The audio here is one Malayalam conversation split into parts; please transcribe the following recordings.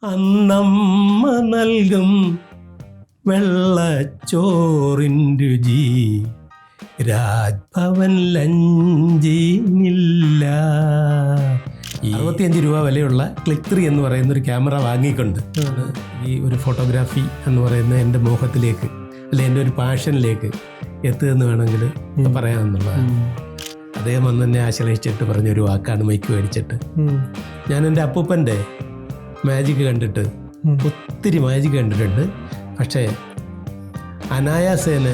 അന്നമ്മ നൽകും വെള്ളച്ചോറിൻ രുചി രാജ്ഭവൻ ലഞ്ചിനില്ല. 65 രൂപ വിലയുള്ള ക്ലിക്ക് 3 എന്ന് പറയുന്ന ഒരു ക്യാമറ വാങ്ങിക്കൊണ്ട് ഈ ഒരു ഫോട്ടോഗ്രാഫി എന്ന് പറയുന്ന എൻ്റെ മോഹത്തിലേക്ക് അല്ലെ എൻ്റെ ഒരു പാഷനിലേക്ക് എത്തുകയെന്ന് വേണമെങ്കിൽ പറയാമെന്നുള്ളതാണ്. അദ്ദേഹം വന്ന് എന്നെ ആശ്രയിച്ചിട്ട് പറഞ്ഞൊരു വാക്കാണ് മൈക്ക് മേടിച്ചിട്ട്. ഞാൻ എൻ്റെ അപ്പൂപ്പൻ്റെ മാജിക് കണ്ടിട്ട് ഒത്തിരി മാജിക് കണ്ടിട്ടുണ്ട്. പക്ഷേ അനായാസേന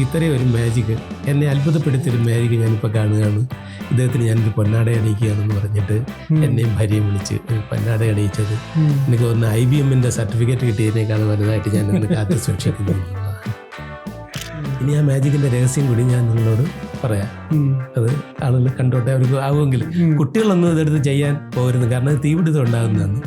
ഇത്രയും ഒരു മാജിക് എന്നെ അത്ഭുതപ്പെടുത്തിയൊരു മാജിക് ഞാനിപ്പോൾ കാണുകയാണ്. ഇദ്ദേഹത്തിന് ഞാനൊരു പൊന്നാട അണിയിക്കുകയാണെന്ന് പറഞ്ഞിട്ട് എന്നെയും ഭാര്യയും വിളിച്ച് പൊന്നാട അണിയിച്ചത് എനിക്ക് തോന്നുന്നു IBMൻ്റെ സർട്ടിഫിക്കറ്റ് കിട്ടിയതിനേക്കാൾ വലുതായിട്ട് ഞാൻ ഇന്ന് കാത്തു സൂക്ഷിക്കുന്നു. ഇനി ആ മാജിക്കിൻ്റെ രഹസ്യം കൂടി ഞാൻ നിങ്ങളോട് പറയാം. അത് ആളുകൾ കണ്ടോട്ടെ, അവർക്ക് ആവുമെങ്കിൽ. കുട്ടികളൊന്നും ഇതെടുത്ത് ചെയ്യാൻ പോകരുത്, കാരണം അത് തീപിടുത്തം ഉണ്ടാകുന്നതാണ്.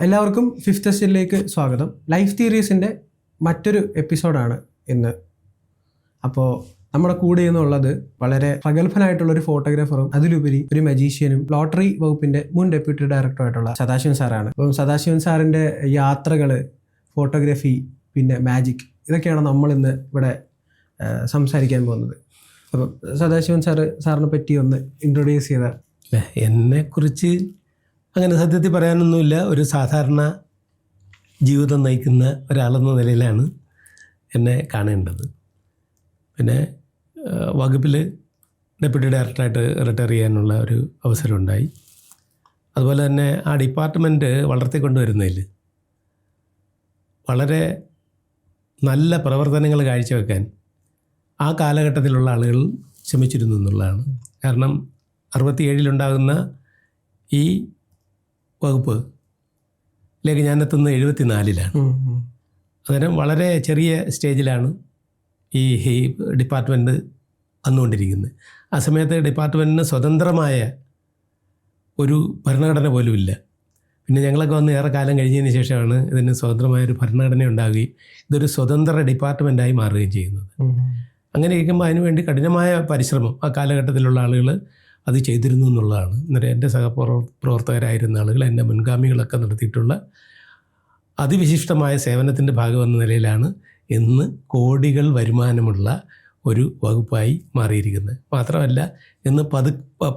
എല്ലാവർക്കും ഫിഫ്ത്ത് എസ്റ്റേറ്റിലേക്ക് സ്വാഗതം. ലൈഫ് തിയറീസിൻ്റെ മറ്റൊരു എപ്പിസോഡാണ് ഇന്ന്. അപ്പോൾ നമ്മുടെ കൂടെ എന്നുള്ളത് വളരെ പ്രഗത്ഭനായിട്ടുള്ളൊരു ഫോട്ടോഗ്രാഫറും അതിലുപരി ഒരു മജീഷ്യനും ലോട്ടറി വകുപ്പിൻ്റെ മുൻ ഡെപ്യൂട്ടി ഡയറക്ടറായിട്ടുള്ള സദാശിവൻ സാറാണ്. അപ്പം സദാശിവൻ സാറിൻ്റെ യാത്രകൾ, ഫോട്ടോഗ്രാഫി, പിന്നെ മാജിക്, ഇതൊക്കെയാണ് നമ്മളിന്ന് ഇവിടെ സംസാരിക്കാൻ പോകുന്നത്. അപ്പം സദാശിവൻ സാറിനെ പറ്റി ഒന്ന് ഇൻട്രൊഡ്യൂസ് ചെയ്താൽ. എന്നെക്കുറിച്ച് അങ്ങനെ സത്യത്തിൽ പറയാനൊന്നുമില്ല. ഒരു സാധാരണ ജീവിതം നയിക്കുന്ന ഒരാളെന്ന നിലയിലാണ് എന്നെ കാണേണ്ടത്. പിന്നെ വകുപ്പിൽ ഡെപ്യൂട്ടി ഡയറക്ടറായിട്ട് റിട്ടയർ ചെയ്യാനുള്ള ഒരു അവസരമുണ്ടായി. അതുപോലെ തന്നെ ആ ഡിപ്പാർട്ട്മെൻറ്റ് വളർത്തിക്കൊണ്ടുവരുന്നതിൽ വളരെ നല്ല പ്രവർത്തനങ്ങൾ കാഴ്ചവെക്കാൻ ആ കാലഘട്ടത്തിലുള്ള ആളുകൾ ശ്രമിച്ചിരുന്നു എന്നുള്ളതാണ്. കാരണം 67 ഈ വകുപ്പിലേക്ക് ഞാനെത്തുന്നത് 74-ലാണ്. അന്നേരം വളരെ ചെറിയ സ്റ്റേജിലാണ് ഈ ഡിപ്പാർട്ട്മെൻറ്റ് വന്നുകൊണ്ടിരിക്കുന്നത്. ആ സമയത്ത് ഡിപ്പാർട്ട്മെൻറ്റിന് സ്വതന്ത്രമായ ഒരു ഭരണഘടന പോലും ഇല്ല. പിന്നെ ഞങ്ങളൊക്കെ വന്ന് ഏറെ കാലം കഴിഞ്ഞതിന് ശേഷമാണ് ഇതിന് സ്വതന്ത്രമായൊരു ഭരണഘടന ഉണ്ടാവുകയും ഇതൊരു സ്വതന്ത്ര ഡിപ്പാർട്ട്മെൻറ്റായി മാറുകയും ചെയ്യുന്നത്. അങ്ങനെ ഇരിക്കുമ്പോൾ അതിനുവേണ്ടി കഠിനമായ പരിശ്രമം ആ കാലഘട്ടത്തിലുള്ള ആളുകൾ അത് ചെയ്തിരുന്നു എന്നുള്ളതാണ്. അന്നേരം എൻ്റെ സഹപ്രവർത്തകരായിരുന്ന ആളുകൾ, എൻ്റെ മുൻഗാമികളൊക്കെ നടത്തിയിട്ടുള്ള അതിവിശിഷ്ടമായ സേവനത്തിൻ്റെ ഭാഗമെന്ന നിലയിലാണ് ഇന്ന് കോടികൾ വരുമാനമുള്ള ഒരു വകുപ്പായി മാറിയിരിക്കുന്നത്. മാത്രമല്ല ഇന്ന്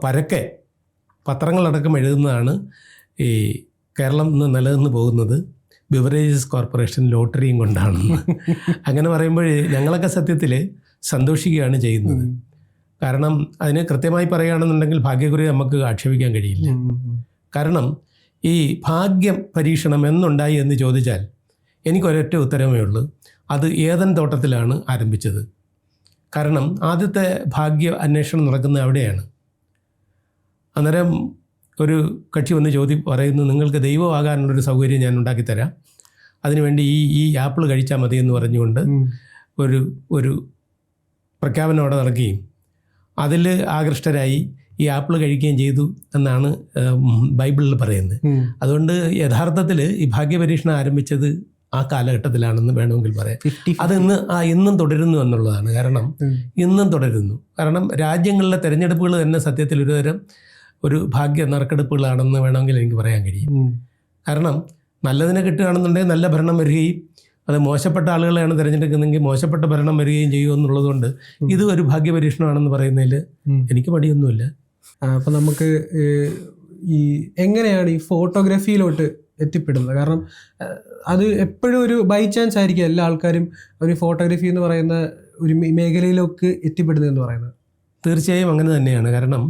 പരക്കെ പത്രങ്ങളടക്കം എഴുതുന്നതാണ് ഈ കേരളം ഇന്ന് നിലനിന്ന് പോകുന്നത് ബിവറേജസ് കോർപ്പറേഷൻ ലോട്ടറിയും കൊണ്ടാണെന്ന്. അങ്ങനെ പറയുമ്പോൾ ഞങ്ങളൊക്കെ സത്യത്തിൽ സന്തോഷിക്കുകയാണ് ചെയ്യുന്നത്. കാരണം അതിന് കൃത്യമായി പറയുകയാണെന്നുണ്ടെങ്കിൽ ഭാഗ്യക്കുറി നമുക്ക് ആക്ഷേപിക്കാൻ കഴിയില്ല. കാരണം ഈ ഭാഗ്യം പരീക്ഷണം എന്നുണ്ടായി എന്ന് ചോദിച്ചാൽ എനിക്കൊരൊറ്റ ഉത്തരമേ ഉള്ളൂ. അത് ഏദൻ തോട്ടത്തിലാണ് ആരംഭിച്ചത്. കാരണം ആദ്യത്തെ ഭാഗ്യ അന്വേഷണം നടക്കുന്നത് അവിടെയാണ്. അന്നേരം ഒരു കക്ഷി വന്ന് പറയുന്നു, നിങ്ങൾക്ക് ദൈവമാകാനുള്ളൊരു സൗകര്യം ഞാൻ ഉണ്ടാക്കിത്തരാം, അതിനുവേണ്ടി ഈ ആപ്പിൾ കഴിച്ചാൽ മതി എന്ന് പറഞ്ഞുകൊണ്ട് ഒരു പ്രഖ്യാപനം അവിടെ നടക്കുകയും അതിൽ ആകൃഷ്ടരായി ഈ ആപ്പിൾ കഴിക്കുകയും ചെയ്തു എന്നാണ് ബൈബിളിൽ പറയുന്നത്. അതുകൊണ്ട് യഥാർത്ഥത്തിൽ ഈ ഭാഗ്യപരീക്ഷണം ആരംഭിച്ചത് ആ കാലഘട്ടത്തിലാണെന്ന് വേണമെങ്കിൽ പറയാം. അത് ഇന്നും തുടരുന്നു എന്നുള്ളതാണ്. കാരണം ഇന്നും തുടരുന്നു. കാരണം രാജ്യങ്ങളിലെ തെരഞ്ഞെടുപ്പുകൾ തന്നെ സത്യത്തിൽ ഒരു ഭാഗ്യ നറുക്കെടുപ്പുകളാണെന്ന് വേണമെങ്കിൽ എനിക്ക് പറയാൻ കഴിയും. കാരണം നല്ലതിനെ കിട്ടുകയാണെന്നുണ്ടെങ്കിൽ നല്ല ഭരണം വരികയും അത് മോശപ്പെട്ട ആളുകളെയാണ് തിരഞ്ഞെടുക്കുന്നതെങ്കിൽ മോശപ്പെട്ട ഭരണം വരികയും ചെയ്യുമെന്നുള്ളതുകൊണ്ട് ഇത് ഒരു ഭാഗ്യപരീക്ഷണമാണെന്ന് പറയുന്നതിൽ എനിക്ക് മടിയൊന്നുമില്ല. അപ്പം നമുക്ക് ഈ എങ്ങനെയാണ് ഈ ഫോട്ടോഗ്രാഫിയിലോട്ട് എത്തിപ്പെടുന്നത്? കാരണം അത് എപ്പോഴും ഒരു ബൈ ചാൻസ് ആയിരിക്കും എല്ലാ ആൾക്കാരും ഒരു ഫോട്ടോഗ്രാഫി എന്ന് പറയുന്ന ഒരു മേഖലയിലേക്ക് എത്തിപ്പെടുന്നതെന്ന് പറയുന്നത്. തീർച്ചയായും അങ്ങനെ തന്നെയാണ്. കാരണം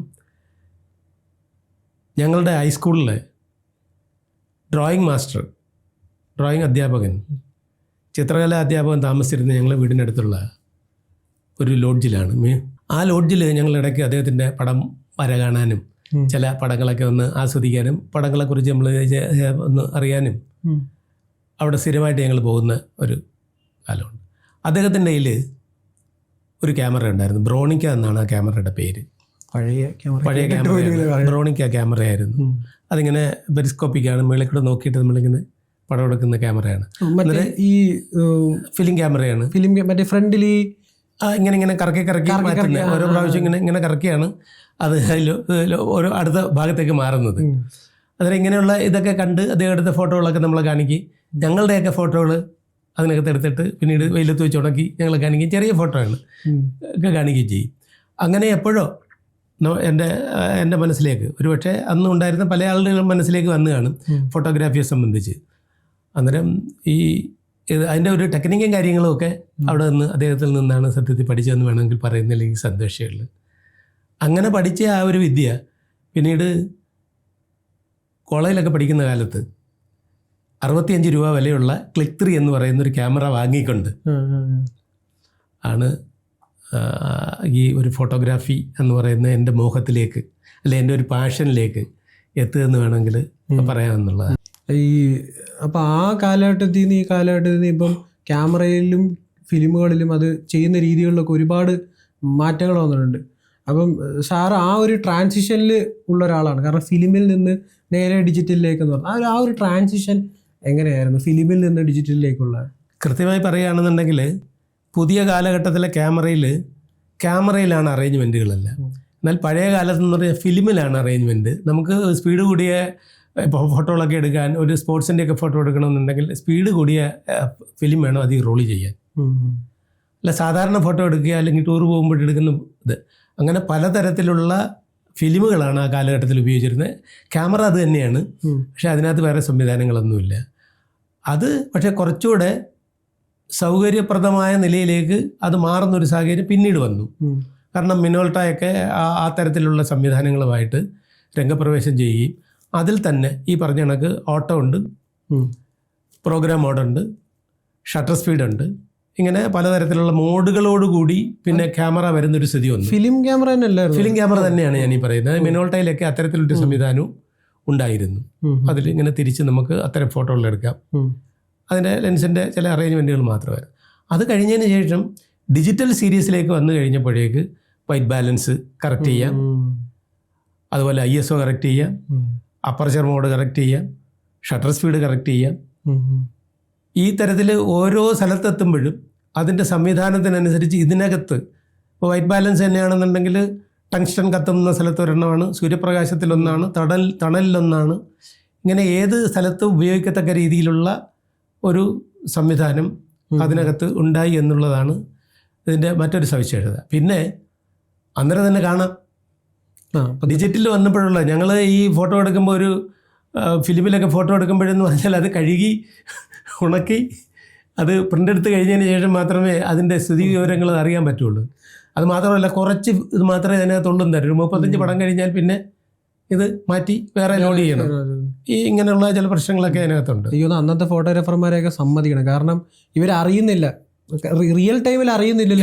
ഞങ്ങളുടെ ഹൈസ്കൂളിലെ ഡ്രോയിങ് അധ്യാപകൻ, ചിത്രകലാ അധ്യാപകൻ താമസിച്ചിരുന്ന ഞങ്ങളുടെ വീടിനടുത്തുള്ള ഒരു ലോഡ്ജിലാണ്. ആ ലോഡ്ജിൽ ഞങ്ങളിടയ്ക്ക് അദ്ദേഹത്തിൻ്റെ പടം വര കാണാനും ചില പടങ്ങളൊക്കെ ഒന്ന് ആസ്വദിക്കാനും പടങ്ങളെക്കുറിച്ച് നമ്മൾ ഒന്ന് അറിയാനും അവിടെ സ്ഥിരമായിട്ട് ഞങ്ങൾ പോകുന്ന ഒരു കാലമുണ്ട്. അദ്ദേഹത്തിൻ്റെ കയ്യിൽ ഒരു ക്യാമറ ഉണ്ടായിരുന്നു. ബ്രോണിക്ക എന്നാണ് ആ ക്യാമറയുടെ പേര്. പഴയ ക്യാമറ ബ്രോണിക്ക ക്യാമറയായിരുന്നു. അതിങ്ങനെ പെരിസ്കോപ്പിക്കാണ്, മുകളിൽ കൂടെ നോക്കിയിട്ട് നമ്മളിങ്ങനെ പടമെടുക്കുന്ന ക്യാമറയാണ്. മറ്റേ ഈ ഫിലിം ക്യാമറയാണ്. ഫിലിം മറ്റേ ഫ്രണ്ടിൽ ഈ ഇങ്ങനെ കറക്കി മാറ്റുന്നത്. ഓരോ പ്രാവശ്യം ഇങ്ങനെ കറക്കിയാണ് അത് ഓരോ അടുത്ത ഭാഗത്തേക്ക് മാറുന്നത്. അന്നേരം ഇങ്ങനെയുള്ള ഇതൊക്കെ കണ്ട് അദ്ദേഹം എടുത്ത ഫോട്ടോകളൊക്കെ നമ്മളെ കാണിക്കും. ഞങ്ങളുടെയൊക്കെ ഫോട്ടോകൾ അതിനകത്ത് എടുത്തിട്ട് പിന്നീട് വെയിലത്ത് വെച്ച് ഉണക്കി ഞങ്ങളെ കാണിക്കും. ചെറിയ ഫോട്ടോ ആണ് ഒക്കെ കാണിക്കുകയും ചെയ്യും. അങ്ങനെ എപ്പോഴോ എൻ്റെ മനസ്സിലേക്ക്, ഒരുപക്ഷെ അന്ന് ഉണ്ടായിരുന്ന പല ആളുകളുടെ മനസ്സിലേക്ക് വന്നു കാണും ഫോട്ടോഗ്രാഫിയെ സംബന്ധിച്ച്. അന്നേരം അതിൻ്റെ ഒരു ടെക്നിക്കും കാര്യങ്ങളും ഒക്കെ അവിടെ നിന്ന് അദ്ദേഹത്തിൽ നിന്നാണ് സത്യത്തിൽ പഠിച്ചതെന്ന് വേണമെങ്കിൽ പറയുന്നില്ലെങ്കിൽ സന്തോഷമുള്ളൂ. അങ്ങനെ പഠിച്ച ആ ഒരു വിദ്യ പിന്നീട് കോളേജിലൊക്കെ പഠിക്കുന്ന കാലത്ത് 65 രൂപ വിലയുള്ള ക്ലിക്ക് 3 എന്ന് പറയുന്നൊരു ക്യാമറ വാങ്ങിക്കൊണ്ട് ആണ് ഈ ഒരു ഫോട്ടോഗ്രാഫി എന്ന് പറയുന്ന എൻ്റെ മോഹത്തിലേക്ക്, അല്ലെ എൻ്റെ ഒരു പാഷനിലേക്ക് എത്തുകയെന്ന് വേണമെങ്കിൽ പറയാമെന്നുള്ളതാണ്. അപ്പോൾ ആ കാലഘട്ടത്തിൽ നിന്ന് ഈ കാലഘട്ടത്തിൽ നിന്ന് ഇപ്പം ക്യാമറയിലും ഫിലിമുകളിലും അത് ചെയ്യുന്ന രീതികളിലൊക്കെ ഒരുപാട് മാറ്റങ്ങൾ വന്നിട്ടുണ്ട്. അപ്പം സാറ് ആ ഒരു ട്രാൻസിഷനിൽ ഉള്ള ഒരാളാണ്. കാരണം ഫിലിമിൽ നിന്ന് നേരെ ഡിജിറ്റലിലേക്ക് എന്ന് പറഞ്ഞാൽ ആ ഒരു ട്രാൻസിഷൻ എങ്ങനെയായിരുന്നു ഫിലിമിൽ നിന്ന് ഡിജിറ്റലിലേക്കുള്ള? കൃത്യമായി പറയുകയാണെന്നുണ്ടെങ്കിൽ പുതിയ കാലഘട്ടത്തിലെ ക്യാമറയിലാണ് അറേഞ്ച്മെൻറ്റുകളെല്ലാം. എന്നാൽ പഴയ കാലത്ത് എന്ന് പറഞ്ഞാൽ ഫിലിമിലാണ് അറേഞ്ച്മെൻറ്റ്. നമുക്ക് സ്പീഡ് കൂടിയ ഫോട്ടോകളൊക്കെ എടുക്കാൻ, ഒരു സ്പോർട്സിൻ്റെയൊക്കെ ഫോട്ടോ എടുക്കണമെന്നുണ്ടെങ്കിൽ സ്പീഡ് കൂടിയ ഫിലിം വേണം അത് റോൾ ചെയ്യാൻ. അല്ല സാധാരണ ഫോട്ടോ എടുക്കുക അല്ലെങ്കിൽ ടൂർ പോകുമ്പോഴെടുക്കുന്ന ഇത്, അങ്ങനെ പലതരത്തിലുള്ള ഫിലിമുകളാണ് ആ കാലഘട്ടത്തിൽ ഉപയോഗിച്ചിരുന്നത്. ക്യാമറ അത് തന്നെയാണ്, പക്ഷേ അതിനകത്ത് വേറെ സംവിധാനങ്ങളൊന്നുമില്ല. അത് പക്ഷേ കുറച്ചുകൂടെ സൗകര്യപ്രദമായ നിലയിലേക്ക് അത് മാറുന്നൊരു സാഹചര്യം പിന്നീട് വന്നു. കാരണം മിനോൾട്ടയൊക്കെ ആ തരത്തിലുള്ള സംവിധാനങ്ങളുമായിട്ട് രംഗപ്രവേശം ചെയ്യുകയും അതിൽ തന്നെ ഈ പറഞ്ഞ കണക്ക് ഓട്ടോ ഉണ്ട്, പ്രോഗ്രാം മോഡുണ്ട്, ഷട്ടർ സ്പീഡുണ്ട്, ഇങ്ങനെ പലതരത്തിലുള്ള മോഡുകളോടുകൂടി പിന്നെ ക്യാമറ വരുന്നൊരു സ്ഥിതി വന്നു. ഫിലിം ക്യാമറ ഫിലിം ക്യാമറ തന്നെയാണ് ഞാൻ ഈ പറയുന്നത്. മിനോൾട്ടയിലൊക്കെ അത്തരത്തിലൊരു സംവിധാനവും ഉണ്ടായിരുന്നു. അതിൽ ഇങ്ങനെ തിരിച്ച് നമുക്ക് അത്തരം ഫോട്ടോകൾ എടുക്കാം. അതിൻ്റെ ലെൻസിൻ്റെ ചില അറേഞ്ച്മെൻറ്റുകൾ മാത്രമായിരുന്നു. അത് കഴിഞ്ഞതിന് ശേഷം ഡിജിറ്റൽ സീരീസിലേക്ക് വന്നു കഴിഞ്ഞപ്പോഴേക്ക് വൈറ്റ് ബാലൻസ് കറക്റ്റ് ചെയ്യാം, അതുപോലെ ISO കറക്റ്റ് ചെയ്യാം, അപ്പർച്ചർ മോഡ് കറക്റ്റ് ചെയ്യാം, ഷട്ടർ സ്പീഡ് കറക്റ്റ് ചെയ്യാം. ഈ തരത്തിൽ ഓരോ സ്ഥലത്തെത്തുമ്പോഴും അതിൻ്റെ സംവിധാനത്തിനനുസരിച്ച് ഇതിനകത്ത് ഇപ്പോൾ വൈറ്റ് ബാലൻസ് തന്നെയാണെന്നുണ്ടെങ്കിൽ ടങ്സ്റ്റൺ കത്തുന്ന സ്ഥലത്ത് ഒരെണ്ണമാണ്, സൂര്യപ്രകാശത്തിലൊന്നാണ്, തണലിലൊന്നാണ്. ഇങ്ങനെ ഏത് സ്ഥലത്തും ഉപയോഗിക്കത്തക്ക രീതിയിലുള്ള ഒരു സംവിധാനം അതിനകത്ത് ഉണ്ടായി എന്നുള്ളതാണ് ഇതിൻ്റെ മറ്റൊരു സവിശേഷത. പിന്നെ അന്നേരം തന്നെ കാണാം. ഡിജിറ്റൽ വന്നപ്പോഴുള്ള ഞങ്ങൾ ഈ ഫോട്ടോ എടുക്കുമ്പോൾ ഒരു ഫിലിമിലൊക്കെ ഫോട്ടോ എടുക്കുമ്പോഴെന്ന് പറഞ്ഞാൽ അത് കഴുകി ഉണക്കി അത് പ്രിൻ്റ് എടുത്ത് കഴിഞ്ഞതിന് ശേഷം മാത്രമേ അതിൻ്റെ സ്ഥിതി വിവരങ്ങൾ അറിയാൻ പറ്റുള്ളൂ. അത് മാത്രമല്ല കുറച്ച് ഇത് മാത്രമേ അതിനകത്തുള്ളൂ തരും. ഒരു 35 പടം കഴിഞ്ഞാൽ പിന്നെ ഇത് മാറ്റി വേറെ ലോഡ് ചെയ്യണം. ഈ ഇങ്ങനെയുള്ള ചില പ്രശ്നങ്ങളൊക്കെ അതിനകത്തുണ്ട്. അന്നത്തെ ഫോട്ടോഗ്രാഫർമാരെയൊക്കെ സമ്മതിക്കണം. കാരണം ഇവരറിയുന്നില്ല, റിയൽ ടൈമിൽ അറിയുന്നില്ല,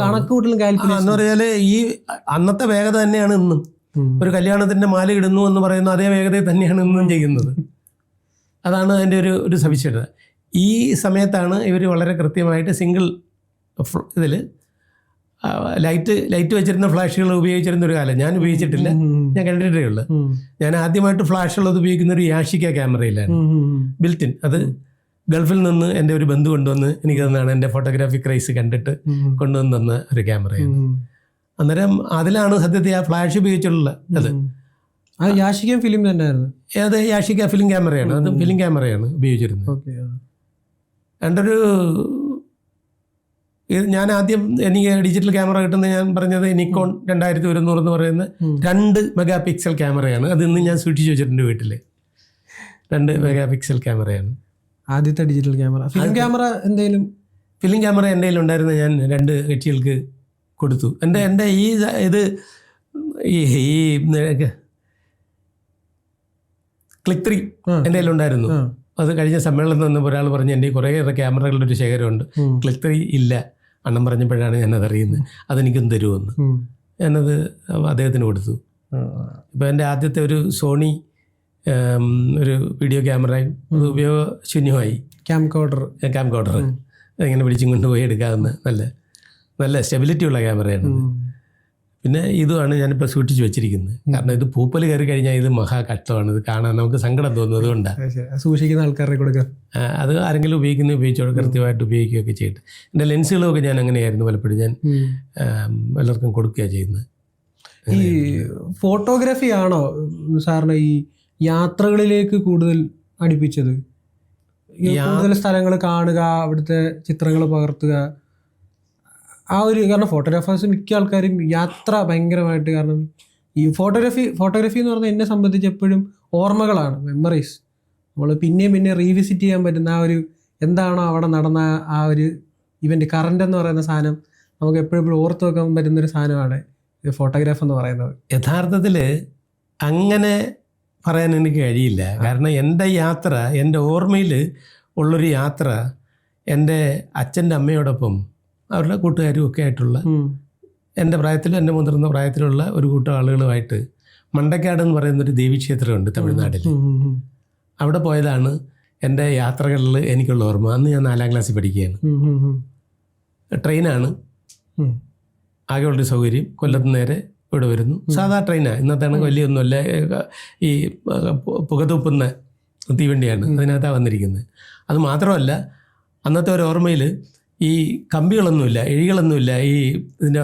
കണക്കുകൂട്ടലും എന്ന് പറഞ്ഞാൽ ഈ അന്നത്തെ വേഗത തന്നെയാണ് ഇന്നും. ഒരു കല്യാണത്തിന്റെ മാല ഇടുന്നു എന്ന് പറയുന്ന അതേ വേഗതയിൽ തന്നെയാണ് ഇന്നും ചെയ്യുന്നത്. അതാണ് അതിൻ്റെ ഒരു സവിശേഷത. ഈ സമയത്താണ് ഇവർ വളരെ കൃത്യമായിട്ട് സിംഗിൾ ഇതിൽ ലൈറ്റ് വെച്ചിരുന്ന ഫ്ലാഷുകൾ ഉപയോഗിച്ചിരുന്ന ഒരു കാലം. ഞാൻ ഉപയോഗിച്ചിട്ടില്ല, ഞാൻ കണ്ടിട്ടേ ഉള്ളു. ഞാൻ ആദ്യമായിട്ട് ഫ്ലാഷുള്ളത് ഉപയോഗിക്കുന്ന ഒരു യാഷിക ക്യാമറയിലാണ്, ബിൽറ്റിൻ. അത് ഗൾഫിൽ നിന്ന് എൻ്റെ ഒരു ബന്ധു കൊണ്ടുവന്ന് എനിക്ക് തന്നാണ്. എൻ്റെ ഫോട്ടോഗ്രാഫി ക്രൈസ് കണ്ടിട്ട് കൊണ്ടുവന്ന് തന്ന ഒരു ക്യാമറയാണ്. അന്നേരം അതിലാണ് സത്യത്തിൽ ആ ഫ്ലാഷ് ഉപയോഗിച്ചുള്ള അത് യാഷിക ഫിലിം തന്നെയായിരുന്നു. അത് യാഷിക ഫിലിം ക്യാമറയാണ്, അത് ഫിലിം ക്യാമറയാണ് ഉപയോഗിച്ചിരുന്നത്. എൻ്റെ ഞാൻ ആദ്യം എനിക്ക് ഡിജിറ്റൽ ക്യാമറ കിട്ടുന്നത് ഞാൻ പറഞ്ഞത് നിക്കോൺ 2100 എന്ന് പറയുന്ന 2 മെഗാ പിക്സൽ ക്യാമറയാണ്. അത് ഇന്ന് ഞാൻ സൂക്ഷിച്ചു വെച്ചിട്ടുണ്ട് വീട്ടിൽ. 2 മെഗാ പിക്സൽ ക്യാമറയാണ് ആദ്യത്തെ ഡിജിറ്റൽ ക്യാമറ. ഫിലിം ക്യാമറ എന്തെങ്കിലും? ഫിലിം ക്യാമറ എൻ്റെ കയ്യിലുണ്ടായിരുന്ന ഞാൻ 2 കക്ഷികൾക്ക് കൊടുത്തു. എൻ്റെ ഈ ക്ലിക്ക് 3 എൻ്റെ കയ്യിലുണ്ടായിരുന്നു. അത് കഴിഞ്ഞ സമ്മേളനത്തിൽ നിന്ന് ഒരാൾ പറഞ്ഞ് എൻ്റെ കുറേയേറെ ക്യാമറകളുടെ ഒരു ശേഖരമുണ്ട്, ക്ലിക്ക് 3 ഇല്ല. അണ്ണം പറഞ്ഞപ്പോഴാണ് ഞാനത് അറിയുന്നത്. അതെനിക്കൊന്ന് തരുമെന്ന്. ഞാനത് അദ്ദേഹത്തിന് കൊടുത്തു. ഇപ്പോൾ എൻ്റെ ആദ്യത്തെ ഒരു സോണി ഒരു വീഡിയോ ക്യാമറയും അത് ഉപയോഗശൂന്യമായി. ക്യാം കോഡർ അതിങ്ങനെ പിടിച്ചും കൊണ്ടുപോയി എടുക്കാവുന്ന നല്ല സ്റ്റെബിലിറ്റി ഉള്ള ക്യാമറയാണ്. പിന്നെ ഇതുമാണ് ഞാനിപ്പോൾ സൂക്ഷിച്ച് വെച്ചിരിക്കുന്നത്. കാരണം ഇത് പൂപ്പൽ കയറി കഴിഞ്ഞാൽ ഇത് മഹാ കഷ്ടമാണ്. ഇത് കാണാൻ നമുക്ക് സങ്കടം തോന്നും. അതുകൊണ്ടാണ് സൂക്ഷിക്കുന്ന ആൾക്കാരെ കൊടുക്കുക. അത് ആരെങ്കിലും ഉപയോഗിച്ചോളൂ, കൃത്യമായിട്ട് ഉപയോഗിക്കുകയൊക്കെ ചെയ്തിട്ട്. എൻ്റെ ലെൻസുകളൊക്കെ ഞാൻ അങ്ങനെയായിരുന്നു പലപ്പോഴും ഞാൻ പലർക്കും കൊടുക്കുകയാണ് ചെയ്യുന്നത്. ഈ ഫോട്ടോഗ്രാഫി ആണോ സാറിന് ഈ യാത്രകളിലേക്ക് കൂടുതൽ അടുപ്പിച്ചത്? കൂടുതൽ സ്ഥലങ്ങൾ കാണുക, അവിടുത്തെ ചിത്രങ്ങൾ പകർത്തുക, ആ ഒരു കാരണം ഫോട്ടോഗ്രാഫേഴ്സ് മിക്ക ആൾക്കാരും യാത്ര ഭയങ്കരമായിട്ട്, കാരണം ഈ ഫോട്ടോഗ്രാഫി എന്ന് പറഞ്ഞാൽ എന്നെ സംബന്ധിച്ച് എപ്പോഴും ഓർമ്മകളാണ്, മെമ്മറീസ്. നമ്മൾ പിന്നെയും പിന്നെ റീവിസിറ്റ് ചെയ്യാൻ പറ്റുന്ന ആ ഒരു എന്താണോ അവിടെ നടന്ന ആ ഒരു ഇവൻ്റ്, കറണ്ട് എന്ന് പറയുന്ന സാധനം നമുക്ക് എപ്പോഴും ഓർത്ത് വെക്കാൻ പറ്റുന്നൊരു സാധനമാണ് ഫോട്ടോഗ്രാഫ് എന്ന് പറയുന്നത്. യഥാർത്ഥത്തിൽ അങ്ങനെ പറയാൻ എനിക്ക് കഴിയില്ല. കാരണം എൻ്റെ യാത്ര, എൻ്റെ ഓർമ്മയിൽ ഉള്ളൊരു യാത്ര എൻ്റെ അച്ഛൻ്റെ അമ്മയോടൊപ്പം അവരുടെ കൂട്ടുകാരും ഒക്കെ ആയിട്ടുള്ള, എൻ്റെ പ്രായത്തിലും എൻ്റെ മുതിർന്ന പ്രായത്തിലുള്ള ഒരു കൂട്ടം ആളുകളുമായിട്ട് മണ്ടക്കാട് എന്ന് പറയുന്നൊരു ദേവീക്ഷേത്രമുണ്ട് തമിഴ്നാട്ടിൽ. അവിടെ പോയതാണ് എൻ്റെ യാത്രകളിൽ എനിക്കുള്ള ഓർമ്മ. അന്ന് ഞാൻ 4ാം ക്ലാസ്സിൽ പഠിക്കുകയാണ്. ട്രെയിനാണ് ആകെയുള്ളൊരു സൗകര്യം. കൊല്ലത്ത് നേരെ ഇവിടെ വരുന്നു. സാധാ ട്രെയിനാണ്. ഇന്നത്താണ് വലിയൊന്നുമല്ല, ഈ പുകതൂപ്പുന്ന തീവണ്ടിയാണ് അതിനകത്താണ് വന്നിരിക്കുന്നത്. അത് മാത്രമല്ല, അന്നത്തെ ഒരു ഓർമ്മയിൽ ഈ കമ്പികളൊന്നുമില്ല, എഴികളൊന്നുമില്ല ഈ ഇതിൻ്റെ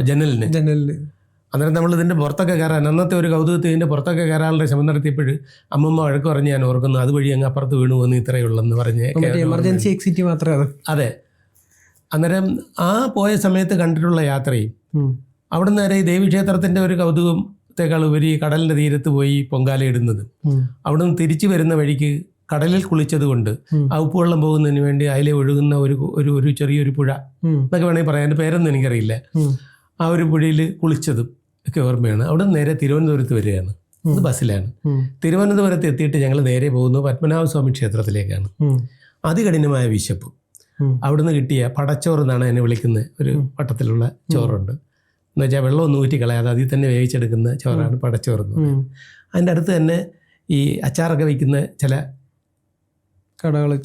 ജനലിന്. അന്നേരം നമ്മൾ ഇതിൻ്റെ പുറത്തൊക്കെ കയറാൻ, അന്നത്തെ ഒരു കൗതുകത്തിൽ ഇതിൻ്റെ പുറത്തൊക്കെ കയറാനുള്ള ശ്രമം നടത്തിയപ്പോൾ അമ്മമ്മ വഴക്ക് പറഞ്ഞ് ഞാൻ ഓർക്കുന്നു, അതുവഴി അങ്ങ് അപ്പുറത്ത് വീണു പോകുന്നു ഇത്രയേ ഉള്ളെന്ന് പറഞ്ഞ്. എമർജൻസി എക്സിറ്റ് മാത്രമേ. അതെ. അന്നേരം ആ പോയ സമയത്ത് കണ്ടിട്ടുള്ള യാത്രയും അവിടെ നിന്ന് നേരെ ഈ ദേവീക്ഷേത്രത്തിൻ്റെ ഒരു കൗതുകത്തെക്കാൾ ഉപരി കടലിൻ്റെ തീരത്ത് പോയി പൊങ്കാലയിടുന്നതും അവിടെ നിന്ന് തിരിച്ചു വരുന്ന വഴിക്ക് കടലിൽ കുളിച്ചത് കൊണ്ട് ആ ഉപ്പുവെള്ളം പോകുന്നതിന് വേണ്ടി അതിലെ ഒഴുകുന്ന ഒരു ചെറിയൊരു പുഴ എന്നൊക്കെ വേണമെങ്കിൽ പറയാം, എൻ്റെ പേരൊന്നും എനിക്കറിയില്ല. ആ ഒരു പുഴയിൽ കുളിച്ചതും ഒക്കെ ഓർമ്മയാണ്. അവിടെ നേരെ തിരുവനന്തപുരത്ത് വരികയാണ്. അത് ബസ്സിലാണ്. തിരുവനന്തപുരത്ത് എത്തിയിട്ട് ഞങ്ങൾ നേരെ പോകുന്നത് പത്മനാഭസ്വാമി ക്ഷേത്രത്തിലേക്കാണ്. അതികഠിനമായ വിശപ്പ്. അവിടുന്ന് കിട്ടിയ പടച്ചോറ് എന്നാണ് എന്നെ വിളിക്കുന്നത്. ഒരു വട്ടത്തിലുള്ള ചോറുണ്ട്, എന്ന് വെച്ചാൽ വെള്ളമൊന്നും ഊറ്റി കളയാതെ അതിൽ തന്നെ വേവിച്ചെടുക്കുന്ന ചോറാണ് പടച്ചോറെന്ന് പറയുന്നത്. അതിൻ്റെ അടുത്ത് തന്നെ ഈ അച്ചാറൊക്കെ വയ്ക്കുന്ന ചില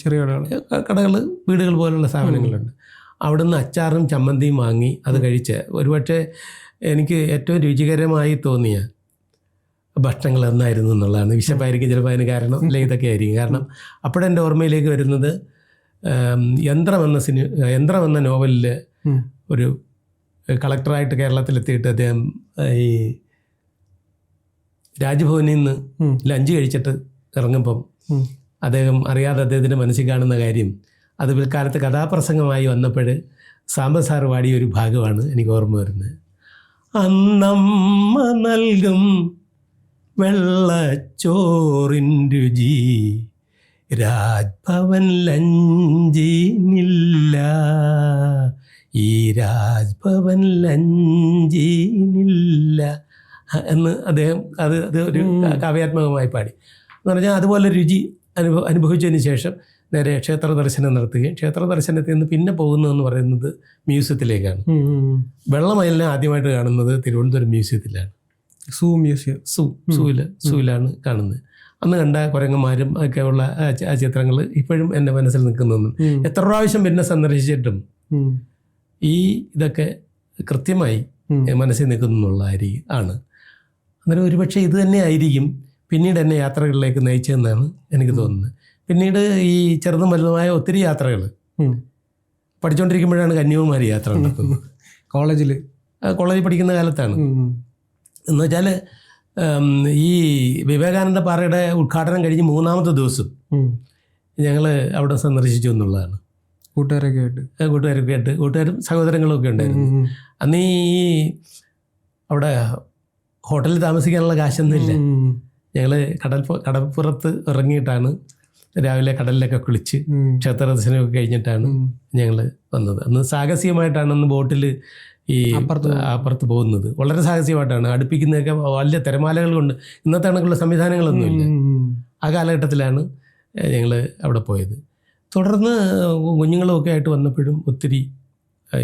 ചെറിയ കടകൾ, വീടുകൾ പോലുള്ള സ്ഥാപനങ്ങളുണ്ട്. അവിടുന്ന് അച്ചാറും ചമ്മന്തിയും വാങ്ങി അത് കഴിച്ച് ഒരുപക്ഷെ എനിക്ക് ഏറ്റവും രുചികരമായി തോന്നിയ ഭക്ഷണങ്ങൾ എന്നായിരുന്നു എന്നുള്ളതാണ്. വിശപ്പായിരിക്കും ചിലപ്പോൾ അതിന് കാരണം, അല്ലെ ഇതൊക്കെ ആയിരിക്കും കാരണം. അപ്പോഴെൻ്റെ ഓർമ്മയിലേക്ക് വരുന്നത് യന്ത്രം എന്ന നോവലിൽ ഒരു കളക്ടറായിട്ട് കേരളത്തിലെത്തിയിട്ട് അദ്ദേഹം ഈ രാജ്ഭവനിൽ നിന്ന് ലഞ്ച് കഴിച്ചിട്ട് ഇറങ്ങുമ്പം അദ്ദേഹം അറിയാതെ അദ്ദേഹത്തിൻ്റെ മനസ്സിൽ കാണുന്ന കാര്യം അത് പിൽക്കാലത്ത് കഥാപ്രസംഗമായി വന്നപ്പോൾ സാമ്പ സാറ് പാടിയ ഒരു ഭാഗമാണ് എനിക്ക് ഓർമ്മ വരുന്നത്. അന്നമ്മ നൽകും വെള്ളച്ചോറിൻ രുചി രാജ്ഭവൻ ലഞ്ചിനില്ല, ഈ രാജ്ഭവൻ ലഞ്ചിനില്ല എന്ന് അദ്ദേഹം അത് ഒരു കാവ്യാത്മകമായി പാടി. എന്ന് പറഞ്ഞാൽ അതുപോലെ രുചി അനുഭവിച്ചതിന് ശേഷം നേരെ ക്ഷേത്ര ദർശനം നടത്തുകയും ക്ഷേത്ര ദർശനത്തിൽ നിന്ന് പിന്നെ പോകുന്നതെന്ന് പറയുന്നത് മ്യൂസിയത്തിലേക്കാണ്. വെള്ളമയിലിനെ ആദ്യമായിട്ട് കാണുന്നത് തിരുവനന്തപുരം മ്യൂസിയത്തിലാണ്. സൂവിലാണ് കാണുന്നത്. അന്ന് കണ്ട കുരങ്ങന്മാരും ഒക്കെ ഉള്ള ആ ചിത്രങ്ങൾ ഇപ്പോഴും എൻ്റെ മനസ്സിൽ നിൽക്കുന്നു. എത്ര പ്രാവശ്യം പിന്നെ സന്ദർശിച്ചിട്ടും ഈ ഇതൊക്കെ കൃത്യമായി മനസ്സിൽ നിൽക്കുന്നുള്ള ആണ്. അന്നേരം ഒരുപക്ഷെ ഇത് തന്നെ ആയിരിക്കും പിന്നീട് എന്നെ യാത്രകളിലേക്ക് നയിച്ചതെന്നാണ് എനിക്ക് തോന്നുന്നത്. പിന്നീട് ഈ ചെറുതും വലുതുമായ ഒത്തിരി യാത്രകൾ പഠിച്ചുകൊണ്ടിരിക്കുമ്പോഴാണ് കന്യാകുമാരി യാത്ര നടത്തുന്നത്. കോളേജിൽ പഠിക്കുന്ന കാലത്താണ്. എന്ന് വെച്ചാൽ ഈ വിവേകാനന്ദ പാറയുടെ ഉദ്ഘാടനം കഴിഞ്ഞ് 3ാമത്തെ ദിവസം ഞങ്ങൾ അവിടെ സന്ദർശിച്ചു എന്നുള്ളതാണ്. കൂട്ടുകാരും സഹോദരങ്ങളും ഒക്കെ ഉണ്ടായിരുന്നു. അന്ന് ഈ അവിടെ ഹോട്ടലിൽ താമസിക്കാനുള്ള കാശൊന്നുമില്ല. ഞങ്ങൾ കടപ്പുറത്ത് ഇറങ്ങിയിട്ടാണ് രാവിലെ കടലിലൊക്കെ കുളിച്ച് ക്ഷേത്ര ദർശനമൊക്കെ കഴിഞ്ഞിട്ടാണ് ഞങ്ങൾ വന്നത്. അന്ന് സാഹസികമായിട്ടാണ് അന്ന് ബോട്ടിൽ ഈ അപ്പുറത്ത് പോകുന്നത്. വളരെ സാഹസികമായിട്ടാണ്. അടുപ്പിക്കുന്നതൊക്കെ വലിയ തിരമാലകൾ കൊണ്ട്. ഇന്നത്തെ കണക്കുള്ള സംവിധാനങ്ങളൊന്നുമില്ല. ആ കാലഘട്ടത്തിലാണ് ഞങ്ങൾ അവിടെ പോയത്. തുടർന്ന് കുഞ്ഞുങ്ങളുമൊക്കെ ആയിട്ട് വന്നപ്പോഴും ഒത്തിരി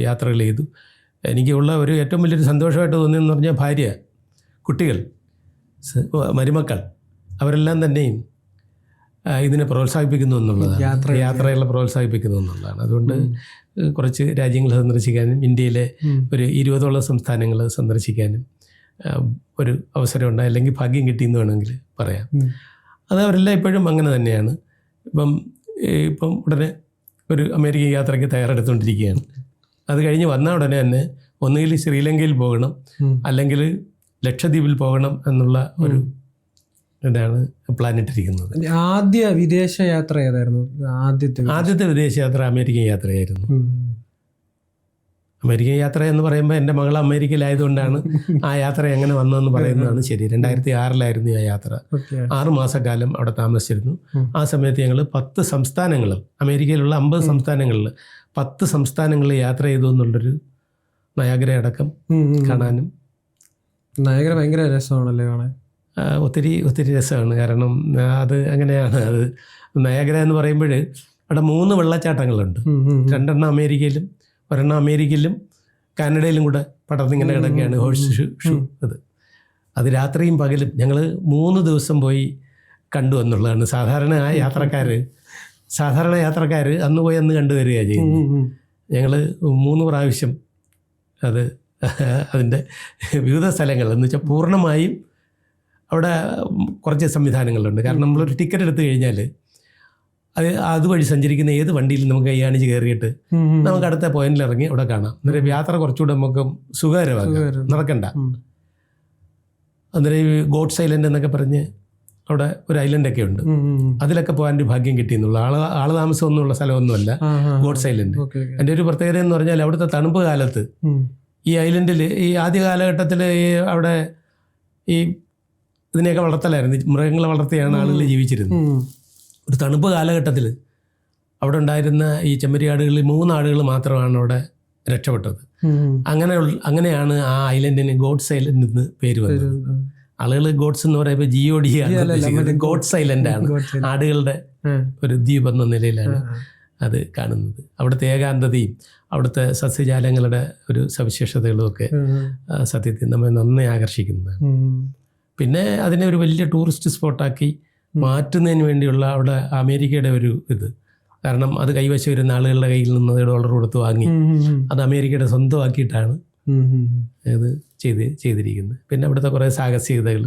യാത്രകൾ ചെയ്തു. എനിക്കുള്ള ഒരു ഏറ്റവും വലിയൊരു സന്തോഷമായിട്ട് തോന്നിയെന്ന് പറഞ്ഞാൽ ഭാര്യ, കുട്ടികൾ, മരുമക്കൾ അവരെല്ലാം തന്നെയും ഇതിനെ പ്രോത്സാഹിപ്പിക്കുന്നു എന്നുള്ളതാണ്, യാത്രകളെ പ്രോത്സാഹിപ്പിക്കുന്നു എന്നുള്ളതാണ്. അതുകൊണ്ട് കുറച്ച് രാജ്യങ്ങൾ സന്ദർശിക്കാനും ഇന്ത്യയിലെ ഒരു 20ഓളം സംസ്ഥാനങ്ങൾ സന്ദർശിക്കാനും ഒരു അവസരം ഉണ്ടായി, അല്ലെങ്കിൽ ഭാഗ്യം കിട്ടിയെന്ന് വേണമെങ്കിൽ പറയാം. അത് അവരെല്ലാം ഇപ്പോഴും അങ്ങനെ തന്നെയാണ്. ഇപ്പം ഉടനെ ഒരു അമേരിക്കൻ യാത്രയ്ക്ക് തയ്യാറെടുത്തുകൊണ്ടിരിക്കുകയാണ്. അത് കഴിഞ്ഞ് വന്ന ഉടനെ തന്നെ ഒന്നുകിൽ ശ്രീലങ്കയിൽ പോകണം, അല്ലെങ്കിൽ ലക്ഷദ്വീപിൽ പോകണം എന്നുള്ള ഒരു ഇതാണ് പ്ലാൻ ഇട്ടിരിക്കുന്നത്. ആദ്യ വിദേശ യാത്ര ഏതായിരുന്നു? ആദ്യത്തെ വിദേശ യാത്ര അമേരിക്കൻ യാത്രയായിരുന്നു. അമേരിക്കൻ യാത്ര എന്ന് പറയുമ്പോൾ എൻ്റെ മകൾ അമേരിക്കയിലായതുകൊണ്ടാണ് ആ യാത്ര എങ്ങനെ വന്നതെന്ന് പറയുന്നതാണ് ശരി. 2006 ആ യാത്ര. 6 മാസക്കാലം അവിടെ താമസിച്ചിരുന്നു. ആ സമയത്ത് ഞങ്ങൾ 10 സംസ്ഥാനങ്ങളിൽ, അമേരിക്കയിലുള്ള 50 സംസ്ഥാനങ്ങളിൽ 10 സംസ്ഥാനങ്ങളിൽ യാത്ര ചെയ്തു എന്നുള്ളൊരു നയാഗ്ര അടക്കം കാണാനും. നയാഗ്ര ഭയങ്കര രസമാണല്ലേ കാണാൻ? ഒത്തിരി രസമാണ്. കാരണം അത് അങ്ങനെയാണ്. അത് നയാഗ്ര എന്ന് പറയുമ്പോൾ അവിടെ 3 വെള്ളച്ചാട്ടങ്ങളുണ്ട്. 2 അമേരിക്കയിലും 1 അമേരിക്കയിലും കാനഡയിലും കൂടെ പടർന്നിങ്ങനെ കിടക്കുകയാണ്. ഹോഴ്സ് ഷൂ അത് രാത്രിയും പകലും ഞങ്ങൾ 3 ദിവസം പോയി കണ്ടു എന്നുള്ളതാണ്. സാധാരണ യാത്രക്കാർ അന്ന് പോയി അന്ന് കണ്ടുവരികയാണ് ചെയ്യുന്നത്. ഞങ്ങൾ 3 പ്രാവശ്യം അതിൻ്റെ വിവിധ സ്ഥലങ്ങൾ എന്ന് വെച്ചാൽ പൂർണ്ണമായും അവിടെ കുറച്ച് സംവിധാനങ്ങളുണ്ട്. കാരണം നമ്മളൊരു ടിക്കറ്റ് എടുത്തു കഴിഞ്ഞാൽ അതുവഴി സഞ്ചരിക്കുന്ന ഏത് വണ്ടിയിലും നമുക്ക് കൈയാണിച്ച് കയറിയിട്ട് നമുക്ക് അടുത്ത പോയിന്റിൽ ഇറങ്ങി അവിടെ കാണാം. അന്നേരം യാത്ര കുറച്ചുകൂടെ നമുക്ക് സുഖകരമാക്കാം, നടക്കണ്ട. അന്നേരം ഈ ഗോഡ്സ് ഐലൻഡ് എന്നൊക്കെ പറഞ്ഞ് അവിടെ ഒരു ഐലൻഡൊക്കെ ഉണ്ട്. അതിലൊക്കെ പോകാൻ ഒരു ഭാഗ്യം കിട്ടിയെന്നുള്ള ആള് താമസമൊന്നുമുള്ള സ്ഥലമൊന്നുമല്ല ഗോഡ്സ് ഐലൻഡ്. എൻ്റെ ഒരു പ്രത്യേകത എന്ന് പറഞ്ഞാൽ അവിടുത്തെ തണുപ്പ് കാലത്ത് ഈ ഐലൻഡിൽ ഈ ആദ്യ കാലഘട്ടത്തിൽ അവിടെ ഈ ഇതിനെയൊക്കെ വളർത്തലായിരുന്നു, മൃഗങ്ങളെ വളർത്തിയാണ് ആളുകൾ ജീവിച്ചിരുന്നത്. ഒരു തണുപ്പ് കാലഘട്ടത്തിൽ അവിടെ ഉണ്ടായിരുന്ന ഈ ചെമ്മരിയാടുകളിൽ 3 ആടുകൾ മാത്രമാണ് അവിടെ രക്ഷപ്പെട്ടത്. അങ്ങനെയാണ് ആ ഐലൻഡിന് ഗോഡ്സ് ഐലൻഡ് എന്ന് പേര് വന്നത്. ആളുകൾ ഗോഡ്സ് എന്ന് പറയുമ്പോൾ GOD ഗോഡ്സ് ഐലൻഡാണ്. ആടുകളുടെ ഒരു ദ്വീപ് എന്ന നിലയിലാണ് അത് കാണുന്നത്. അവിടുത്തെ ഏകാന്തതയും അവിടുത്തെ സസ്യജാലങ്ങളുടെ ഒരു സവിശേഷതകളും ഒക്കെ സത്യത്തിൽ നമ്മെ നന്നായി ആകർഷിക്കുന്നതാണ്. പിന്നെ അതിനെ ഒരു വലിയ ടൂറിസ്റ്റ് സ്പോട്ടാക്കി മാറ്റുന്നതിന് വേണ്ടിയുള്ള അവിടെ അമേരിക്കയുടെ ഒരു ഇത്. കാരണം അത് കൈവശം വരുന്ന ആളുകളുടെ കയ്യിൽ നിന്ന് $1 കൊടുത്ത് വാങ്ങി അത് അമേരിക്കയുടെ സ്വന്തമാക്കിയിട്ടാണ് ഇത് ചെയ്തിരിക്കുന്നത്. പിന്നെ അവിടുത്തെ കുറേ സാഹസികതകൾ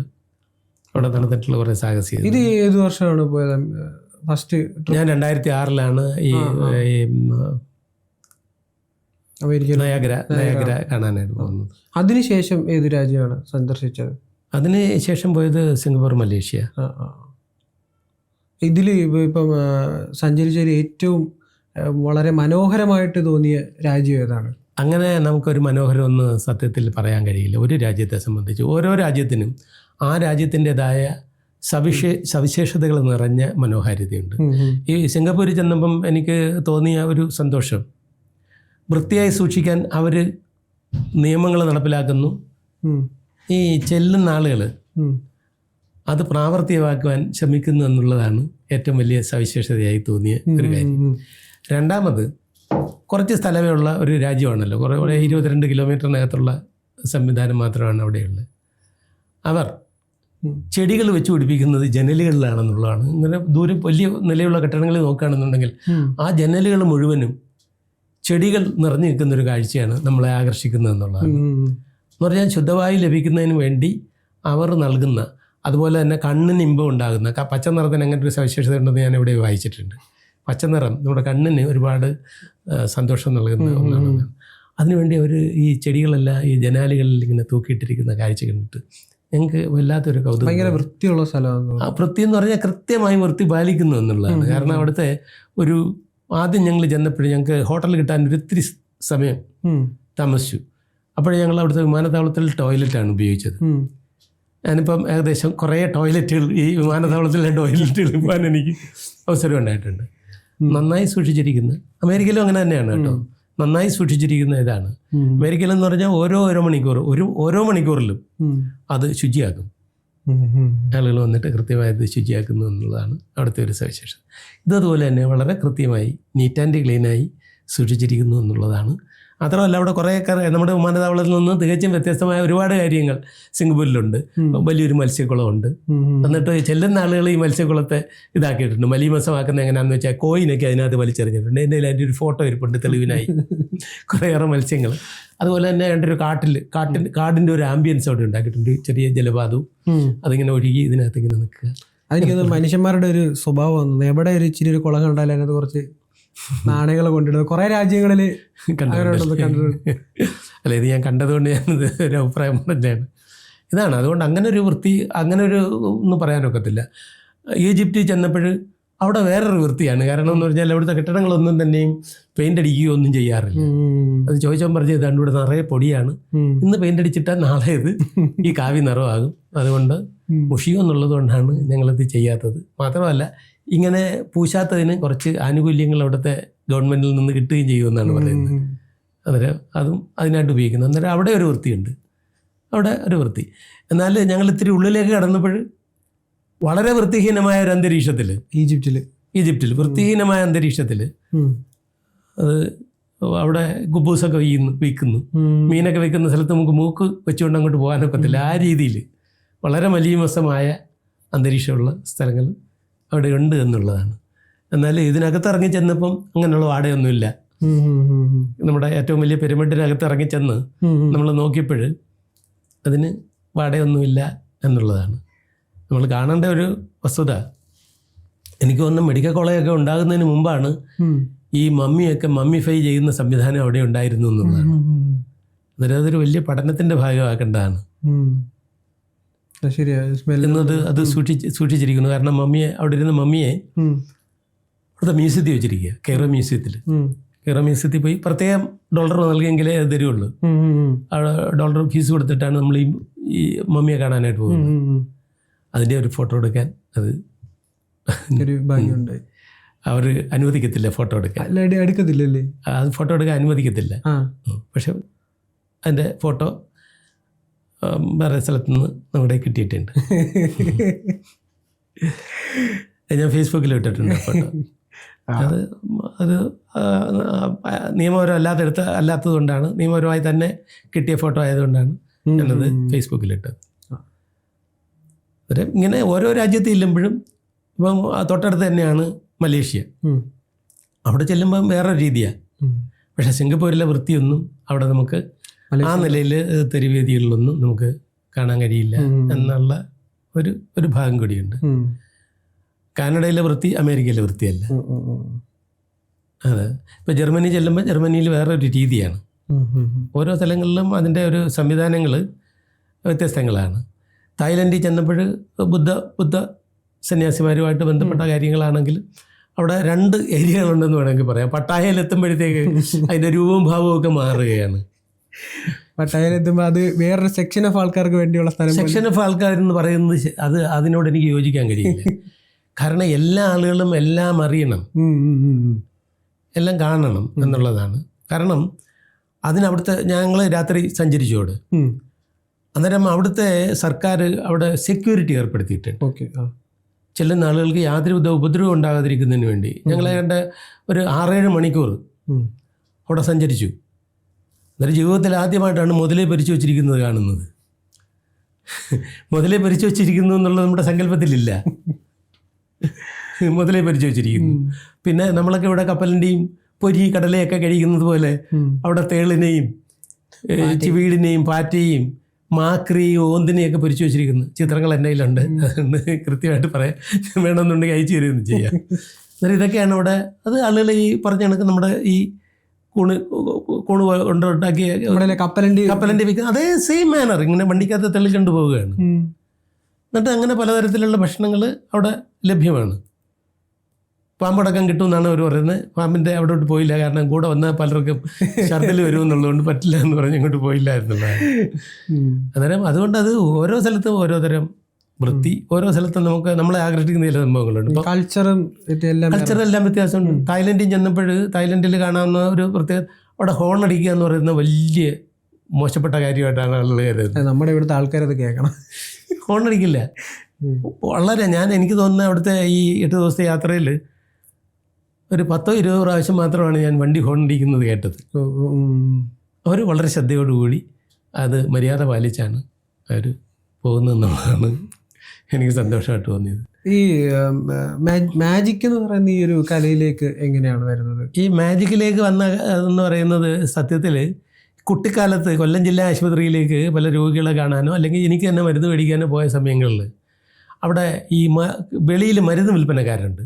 അവിടെ നടന്നിട്ടുള്ള കുറേ സാഹസികത. ഇത് ഏത് വർഷമാണ് പോയത്? ഫസ്റ്റ് ഞാൻ 2006 ഈ നയാഗ്ര കാണാനായിട്ട് പോകുന്നത്. അതിനുശേഷം ഏത് രാജ്യമാണ് സന്ദർശിച്ചത്? അതിന് ശേഷം പോയത് സിംഗപ്പൂർ, മലേഷ്യ. ഇതിൽ ഇപ്പം സഞ്ചരിച്ചതിൽ ഏറ്റവും വളരെ മനോഹരമായിട്ട് തോന്നിയ രാജ്യം ഏതാണ്? അങ്ങനെ നമുക്കൊരു മനോഹരമൊന്ന് സത്യത്തിൽ പറയാൻ കഴിയില്ല. ഒരു രാജ്യത്തെ സംബന്ധിച്ച് ഓരോ രാജ്യത്തിനും ആ രാജ്യത്തിൻ്റെതായ സവിശേഷതകൾ നിറഞ്ഞ മനോഹാരിതയുണ്ട്. ഈ സിംഗപ്പൂരിൽ ചെന്നപ്പം എനിക്ക് തോന്നിയ ഒരു സന്തോഷം, വൃത്തിയായി സൂക്ഷിക്കാൻ അവർ നിയമങ്ങൾ നടപ്പിലാക്കുന്നു. ഈ ചെല്ലുന്ന ആളുകൾ അത് പ്രാവർത്തികമാക്കുവാൻ ശ്രമിക്കുന്നു എന്നുള്ളതാണ് ഏറ്റവും വലിയ സവിശേഷതയായി തോന്നിയ ഒരു കാര്യം. രണ്ടാമത്, കുറച്ച് സ്ഥലമേ ഉള്ള ഒരു രാജ്യമാണല്ലോ, കുറേ 22 കിലോമീറ്ററിനകത്തുള്ള സംവിധാനം മാത്രമാണ് അവിടെയുള്ളത്. അവർ ചെടികൾ വെച്ച് പിടിപ്പിക്കുന്നത് ജനലുകളിലാണെന്നുള്ളതാണ്. ഇങ്ങനെ ദൂരം വലിയ നിലയുള്ള കെട്ടിടങ്ങളിൽ നോക്കുകയാണെന്നുണ്ടെങ്കിൽ ആ ജനലുകൾ മുഴുവനും ചെടികൾ നിറഞ്ഞു നിൽക്കുന്നൊരു കാഴ്ചയാണ് നമ്മളെ ആകർഷിക്കുന്നത് എന്നുള്ളതാണ്. എന്ന് പറഞ്ഞാൽ ശുദ്ധവായു ലഭിക്കുന്നതിന് വേണ്ടി അവർ നൽകുന്ന, അതുപോലെ തന്നെ കണ്ണിന് ഇമ്പം ഉണ്ടാകുന്ന പച്ച നിറത്തിന് അങ്ങനെ ഒരു സവിശേഷത ഉണ്ടെന്ന് ഞാൻ ഇവിടെ വായിച്ചിട്ടുണ്ട്. പച്ചനിറം നമ്മുടെ കണ്ണിന് ഒരുപാട് സന്തോഷം നൽകുന്ന ഒന്നാണ്. അതിനുവേണ്ടി അവർ ഈ ചെടികളെല്ലാം ഈ ജനാലുകളിൽ ഇങ്ങനെ തൂക്കിയിട്ടിരിക്കുന്ന കാഴ്ച കണ്ടിട്ട് ഞങ്ങൾക്ക് വല്ലാത്തൊരു കൗതുകം. ഭയങ്കര വൃത്തിയുള്ള സ്ഥലമാണ്. വൃത്തി എന്ന് പറഞ്ഞാൽ കൃത്യമായി വൃത്തി പാലിക്കുന്നു എന്നുള്ളതാണ്. കാരണം അവിടുത്തെ ഒരു ആദ്യം ഞങ്ങൾ ചെന്നപ്പോഴും ഞങ്ങൾക്ക് ഹോട്ടൽ കിട്ടാൻ ഒരിത്തിരി സമയം താമസിച്ചു. അപ്പോഴേ ഞങ്ങൾ അവിടുത്തെ വിമാനത്താവളത്തിൽ ടോയ്ലറ്റാണ് ഉപയോഗിച്ചത്. ഞാനിപ്പം ഏകദേശം കുറേ ടോയ്ലറ്റുകൾ ഈ വിമാനത്താവളത്തിലെ ടോയ്ലറ്റുകൾ പോകാൻ എനിക്ക് അവസരം ഉണ്ടായിട്ടുണ്ട്. നന്നായി സൂക്ഷിച്ചിരിക്കുന്ന, അമേരിക്കയിലും അങ്ങനെ തന്നെയാണ് കേട്ടോ, നന്നായി സൂക്ഷിച്ചിരിക്കുന്ന ഇതാണ്. അമേരിക്കയിലെന്ന് പറഞ്ഞാൽ ഓരോ മണിക്കൂറിലും അത് ശുചിയാക്കും. ആളുകൾ വന്നിട്ട് കൃത്യമായത് ശുചിയാക്കുന്നു എന്നുള്ളതാണ് അവിടുത്തെ ഒരു സവിശേഷത. ഇതതുപോലെ തന്നെ വളരെ കൃത്യമായി നീറ്റ് ആൻഡ് ക്ലീനായി സൂക്ഷിച്ചിരിക്കുന്നു എന്നുള്ളതാണ്. മാത്രമല്ല അവിടെ കുറേയൊക്കെ നമ്മുടെ വിമാനത്താവളത്തിൽ നിന്ന് തികച്ചും വ്യത്യസ്തമായ ഒരുപാട് കാര്യങ്ങൾ സിംഗപ്പൂരിലുണ്ട്. വലിയൊരു മത്സ്യക്കുളമുണ്ട്. എന്നിട്ട് ചെല്ലുന്ന ആളുകൾ ഈ മത്സ്യക്കുളത്തെ ഇതാക്കിയിട്ടുണ്ട്. മലീമസമാക്കുന്നത് എങ്ങനെയാണെന്ന് വെച്ചാൽ കോയിനൊക്കെ അതിനകത്ത് വലിച്ചെറിഞ്ഞിട്ടുണ്ട്. എൻ്റെ അതിൻ്റെ ഒരു ഫോട്ടോ ഇരിപ്പുണ്ട് തെളിവിനായി. കുറേയേറെ മത്സ്യങ്ങൾ. അതുപോലെ തന്നെ എൻ്റെ ഒരു കാടിൻ്റെ ഒരു ആംബിയൻസ് അവിടെ ഉണ്ടാക്കിയിട്ടുണ്ട്. ചെറിയ ജലപാതവും അതിങ്ങനെ ഒഴുകി ഇതിനകത്ത് ഇങ്ങനെ നിൽക്കുക. അതെനിക്ക് മനുഷ്യന്മാരുടെ ഒരു സ്വഭാവം, എവിടെ ഒരു ഇച്ചിരി ഒരു കുളം കണ്ടാലും അതിനകത്ത് കുറച്ച് നാണയങ്ങൾ കൊണ്ടിടുന്നത് കുറേ രാജ്യങ്ങളിൽ കണ്ടിട്ടുണ്ട്. അല്ല, ഇത് ഞാൻ കണ്ടതുകൊണ്ട് ഞാനത് ഒരു അഭിപ്രായം പറഞ്ഞാണ്. ഇതാണ്. അതുകൊണ്ട് അങ്ങനെ ഒരു വൃത്തി, അങ്ങനെ ഒരു ഒന്നും പറയാനൊക്കത്തില്ല. ഈജിപ്തിൽ ചെന്നപ്പോൾ അവിടെ വേറൊരു വൃത്തിയാണ്. കാരണം എന്ന് പറഞ്ഞാൽ അവിടുത്തെ കെട്ടിടങ്ങളൊന്നും തന്നെയും പെയിൻ്റ് അടിക്കുകയോ ഒന്നും ചെയ്യാറില്ല. അത് ചോദിച്ചാൽ പറഞ്ഞത് ഇതാണ്ട് ഇവിടെ നിറയെ പൊടിയാണ്, ഇന്ന് പെയിൻ്റ് അടിച്ചിട്ടാൽ നാളെ ഇത് ഈ കാവ്യ നിറമാകും, അതുകൊണ്ട് മുഷിയോ എന്നുള്ളത് കൊണ്ടാണ് ഞങ്ങളിത് ചെയ്യാത്തത്. മാത്രമല്ല ഇങ്ങനെ പൂശാത്തതിന് കുറച്ച് ആനുകൂല്യങ്ങൾ അവിടുത്തെ ഗവൺമെൻറ്റിൽ നിന്ന് കിട്ടുകയും ചെയ്യുമെന്നാണ് പറയുന്നത്. അന്നേരം അതും അതിനായിട്ട് ഉപയോഗിക്കുന്നത്. അന്നേരം അവിടെ ഒരു വൃത്തിയുണ്ട്, അവിടെ ഒരു വൃത്തി. എന്നാൽ ഞങ്ങൾ ഇത്തിരി ഉള്ളിലേക്ക് കടന്നപ്പോൾ വളരെ വൃത്തിഹീനമായ ഒരു അന്തരീക്ഷത്തിൽ, ഈജിപ്തിൽ വൃത്തിഹീനമായ അന്തരീക്ഷത്തിൽ അത് അവിടെ കുബൂസൊക്കെ വിൽക്കുന്നു, മീനൊക്കെ വിൽക്കുന്ന സ്ഥലത്ത് നമുക്ക് മൂക്ക് വെച്ചുകൊണ്ട് അങ്ങോട്ട് പോകാനൊക്കത്തില്ല. ആ രീതിയിൽ വളരെ മലീമസമായ അന്തരീക്ഷമുള്ള സ്ഥലങ്ങൾ അവിടെ ഉണ്ട് എന്നുള്ളതാണ്. എന്നാൽ ഇതിനകത്ത് ഇറങ്ങി ചെന്നപ്പം അങ്ങനെയുള്ള വാടകയൊന്നുമില്ല. നമ്മുടെ ഏറ്റവും വലിയ പിരമിഡിനകത്ത് ഇറങ്ങിച്ചെന്ന് നമ്മൾ നോക്കിയപ്പോൾ അതിന് വാടകയൊന്നുമില്ല എന്നുള്ളതാണ് നമ്മൾ കാണേണ്ട ഒരു വസ്തുത. എനിക്ക് തോന്നുന്നു മെഡിക്കൽ കോളേജൊക്കെ ഉണ്ടാകുന്നതിന് മുമ്പാണ് ഈ മമ്മിഫൈ ചെയ്യുന്ന സംവിധാനം അവിടെ ഉണ്ടായിരുന്നു എന്നുള്ളതാണ്. അന്നേരം അതൊരു വലിയ പഠനത്തിൻ്റെ ഭാഗമാക്കേണ്ടതാണ് എന്നത് അത് സൂക്ഷിച്ചിരിക്കുന്നു. കാരണം അവിടെ ഇരുന്ന മമ്മിയെ അവിടുത്തെ മ്യൂസിയത്തിൽ വെച്ചിരിക്കുക, കെയ്റോ മ്യൂസിയത്തിൽ പോയി പ്രത്യേകം $1 നൽകിയെങ്കിലേ അത് തരുള്ളൂ. $1 ഫീസ് കൊടുത്തിട്ടാണ് നമ്മൾ ഈ മമ്മിയെ കാണാനായിട്ട് പോകുന്നത്. അതിൻ്റെ ഒരു ഫോട്ടോ എടുക്കാൻ അത് അവർ അനുവദിക്കത്തില്ല. ഫോട്ടോ എടുക്കത്തില്ലല്ലേ, അത് ഫോട്ടോ എടുക്കാൻ അനുവദിക്കത്തില്ല. പക്ഷെ അതിൻ്റെ ഫോട്ടോ വേറെ സ്ഥലത്തു നിന്ന് നമ്മുടെ കിട്ടിയിട്ടുണ്ട്. ഞാൻ ഫേസ്ബുക്കിൽ ഇട്ടിട്ടുണ്ട് ഫോട്ടോ. അത് നിയമപരമല്ലാതെ അല്ലാത്തത് കൊണ്ടാണ്, നിയമപരമായി തന്നെ കിട്ടിയ ഫോട്ടോ ആയതുകൊണ്ടാണ് ഞാനത് ഫേസ്ബുക്കിലിട്ടത്. അന്നേരം ഇങ്ങനെ ഓരോ രാജ്യത്ത് ചെല്ലുമ്പോഴും ഇപ്പം തൊട്ടടുത്ത് തന്നെയാണ് മലേഷ്യ. അവിടെ ചെല്ലുമ്പം വേറൊരു രീതിയാണ്. പക്ഷേ സിംഗപ്പൂരിലെ വൃത്തിയൊന്നും അവിടെ നമുക്ക് ആ നിലയിൽ തെരുവേദികളിലൊന്നും നമുക്ക് കാണാൻ കഴിയില്ല എന്നുള്ള ഒരു ഭാഗം കൂടിയുണ്ട്. കാനഡയിലെ വൃത്തി അമേരിക്കയിലെ വൃത്തിയല്ല. അതെ. ഇപ്പോൾ ജർമ്മനി ചെല്ലുമ്പോൾ ജർമ്മനിയിൽ വേറൊരു രീതിയാണ്. ഓരോ സ്ഥലങ്ങളിലും അതിൻ്റെ ഒരു സംവിധാനങ്ങൾ വ്യത്യസ്തങ്ങളാണ്. തായ്ലൻഡിൽ ചെന്നപ്പോൾ ബുദ്ധ സന്യാസിമാരുമായിട്ട് ബന്ധപ്പെട്ട കാര്യങ്ങളാണെങ്കിൽ അവിടെ 2 ഏരിയകളുണ്ടെന്ന് വേണമെങ്കിൽ പറയാം. പട്ടായയിലെത്തുമ്പോഴത്തേക്ക് അതിൻ്റെ രൂപവും ഭാവവും ഒക്കെ മാറുകയാണ്. പട്ടായയിലെത്തുമ്പോൾ അത് വേറൊരു സെക്ഷൻ ഓഫ് ആൾക്കാർക്ക് വേണ്ടിയുള്ള സ്ഥലം. സെക്ഷൻ ഓഫ് ആൾക്കാരെന്ന് പറയുന്നത് അതിനോട് എനിക്ക് യോജിക്കാൻ കഴിയില്ല. കാരണം എല്ലാ ആളുകളും എല്ലാം അറിയണം, എല്ലാം കാണണം എന്നുള്ളതാണ്. കാരണം അതിനവിടുത്തെ ഞങ്ങൾ രാത്രി സഞ്ചരിച്ചോട്, അന്നേരം അവിടുത്തെ സർക്കാർ അവിടെ സെക്യൂരിറ്റി ഏർപ്പെടുത്തിയിട്ടുണ്ട്. ചെല്ലുന്ന ആളുകൾക്ക് യാതൊരു ഉപദ്രവം ഉണ്ടാകാതിരിക്കുന്നതിന് വേണ്ടി ഞങ്ങളെ കണ്ട ഒരു 6-7 മണിക്കൂർ അവിടെ സഞ്ചരിച്ചു. അന്നേരം ജീവിതത്തിൽ ആദ്യമായിട്ടാണ് മുതലേ പരിച്ചു വച്ചിരിക്കുന്നത് കാണുന്നത്. മുതലേ പരിച്ചു വച്ചിരിക്കുന്നു എന്നുള്ളത് നമ്മുടെ സങ്കല്പത്തിലില്ല. മുതലേ പരിച്ചു വച്ചിരിക്കുന്നു. പിന്നെ നമ്മളൊക്കെ ഇവിടെ കപ്പലിൻ്റെയും പൊരി കടലയൊക്കെ കഴിക്കുന്നത് പോലെ അവിടെ തേളിനെയും ചിവീടിനെയും പാറ്റയും മാക്രിയും ഓന്തിനെയൊക്കെ പൊരിച്ചു വെച്ചിരിക്കുന്നു. ചിത്രങ്ങൾ എൻ്റെ കയ്യിലുണ്ട്, അതുകൊണ്ട് കൃത്യമായിട്ട് പറയാം. വേണമെന്നുണ്ടെങ്കിൽ അയച്ചു തരുമെന്ന് ചെയ്യാം. അന്നേരം ഇതൊക്കെയാണ് ഇവിടെ. അത് ആളുകൾ ഈ പറഞ്ഞ കണക്ക് നമ്മുടെ ഈ കൂണ് കൊണ്ടുണ്ടാക്കിയ കപ്പലണ്ടി വിൽക്കുന്ന അതേ സെയിം മാനർ ഇങ്ങനെ വണ്ടിക്കകത്ത് തെളിക്കൊണ്ട് പോവുകയാണ്. എന്നിട്ട് അങ്ങനെ പലതരത്തിലുള്ള ഭക്ഷണങ്ങൾ അവിടെ ലഭ്യമാണ്. പാമ്പടക്കം കിട്ടുമെന്നാണ് അവർ പറയുന്നത്. പാമ്പിൻ്റെ അവിടോട്ട് പോയില്ല, കാരണം കൂടെ വന്നാൽ പലർക്കും ഛർദ്ദിൽ വരുമെന്നുള്ളതുകൊണ്ട് പറ്റില്ല എന്ന് പറഞ്ഞ് ഇങ്ങോട്ട് പോയില്ലായിരുന്നുള്ളതാണ്. അന്നേരം അതുകൊണ്ട് അത് ഓരോ സ്ഥലത്തും ഓരോ തരം വൃത്തി, ഓരോ സ്ഥലത്തും നമ്മളെ ആകർഷിക്കുന്ന ചില സംഭവങ്ങളുണ്ട്. ഇപ്പോൾ കൾച്ചറെല്ലാം വ്യത്യാസമുണ്ട്. തായ്ലൻഡിൽ ചെന്നപ്പോൾ തായ്ലൻഡിൽ കാണാവുന്ന ഒരു പ്രത്യേക അവിടെ ഹോൺ അടിക്കുക എന്ന് പറയുന്ന വലിയ മോശപ്പെട്ട കാര്യമായിട്ടാണ് ആളുകൾ കരുതുന്നത്. നമ്മുടെ ഇവിടുത്തെ ആൾക്കാരത് കേൾക്കണം. ഹോൺ അടിക്കില്ല. വളരെ എനിക്ക് തോന്നുന്നത് അവിടുത്തെ ഈ 8 ദിവസത്തെ യാത്രയിൽ ഒരു 10-20 പ്രാവശ്യം മാത്രമാണ് ഞാൻ വണ്ടി ഹോൺ അടിക്കുന്നത് കേട്ടത്. അവർ വളരെ ശ്രദ്ധയോടുകൂടി അത് മര്യാദ പാലിച്ചാണ് അവർ പോകുന്നതെന്നുള്ളതാണ് എനിക്ക് സന്തോഷമായിട്ട് തോന്നിയത്. ഈ മാജിക് എന്ന് പറയുന്ന ഈ ഒരു കലയിലേക്ക് എങ്ങനെയാണ് വരുന്നത്? ഈ മാജിക്കിലേക്ക് വന്ന എന്ന് പറയുന്നത് സത്യത്തിൽ കുട്ടിക്കാലത്ത് കൊല്ലം ജില്ലാ ആശുപത്രിയിലേക്ക് പല രോഗികളെ കാണാനോ അല്ലെങ്കിൽ എനിക്ക് തന്നെ മരുന്ന് മേടിക്കാനോ പോയ സമയങ്ങളിൽ അവിടെ ഈ വെളിയിൽ മരുന്ന് വിൽപ്പനക്കാരുണ്ട്,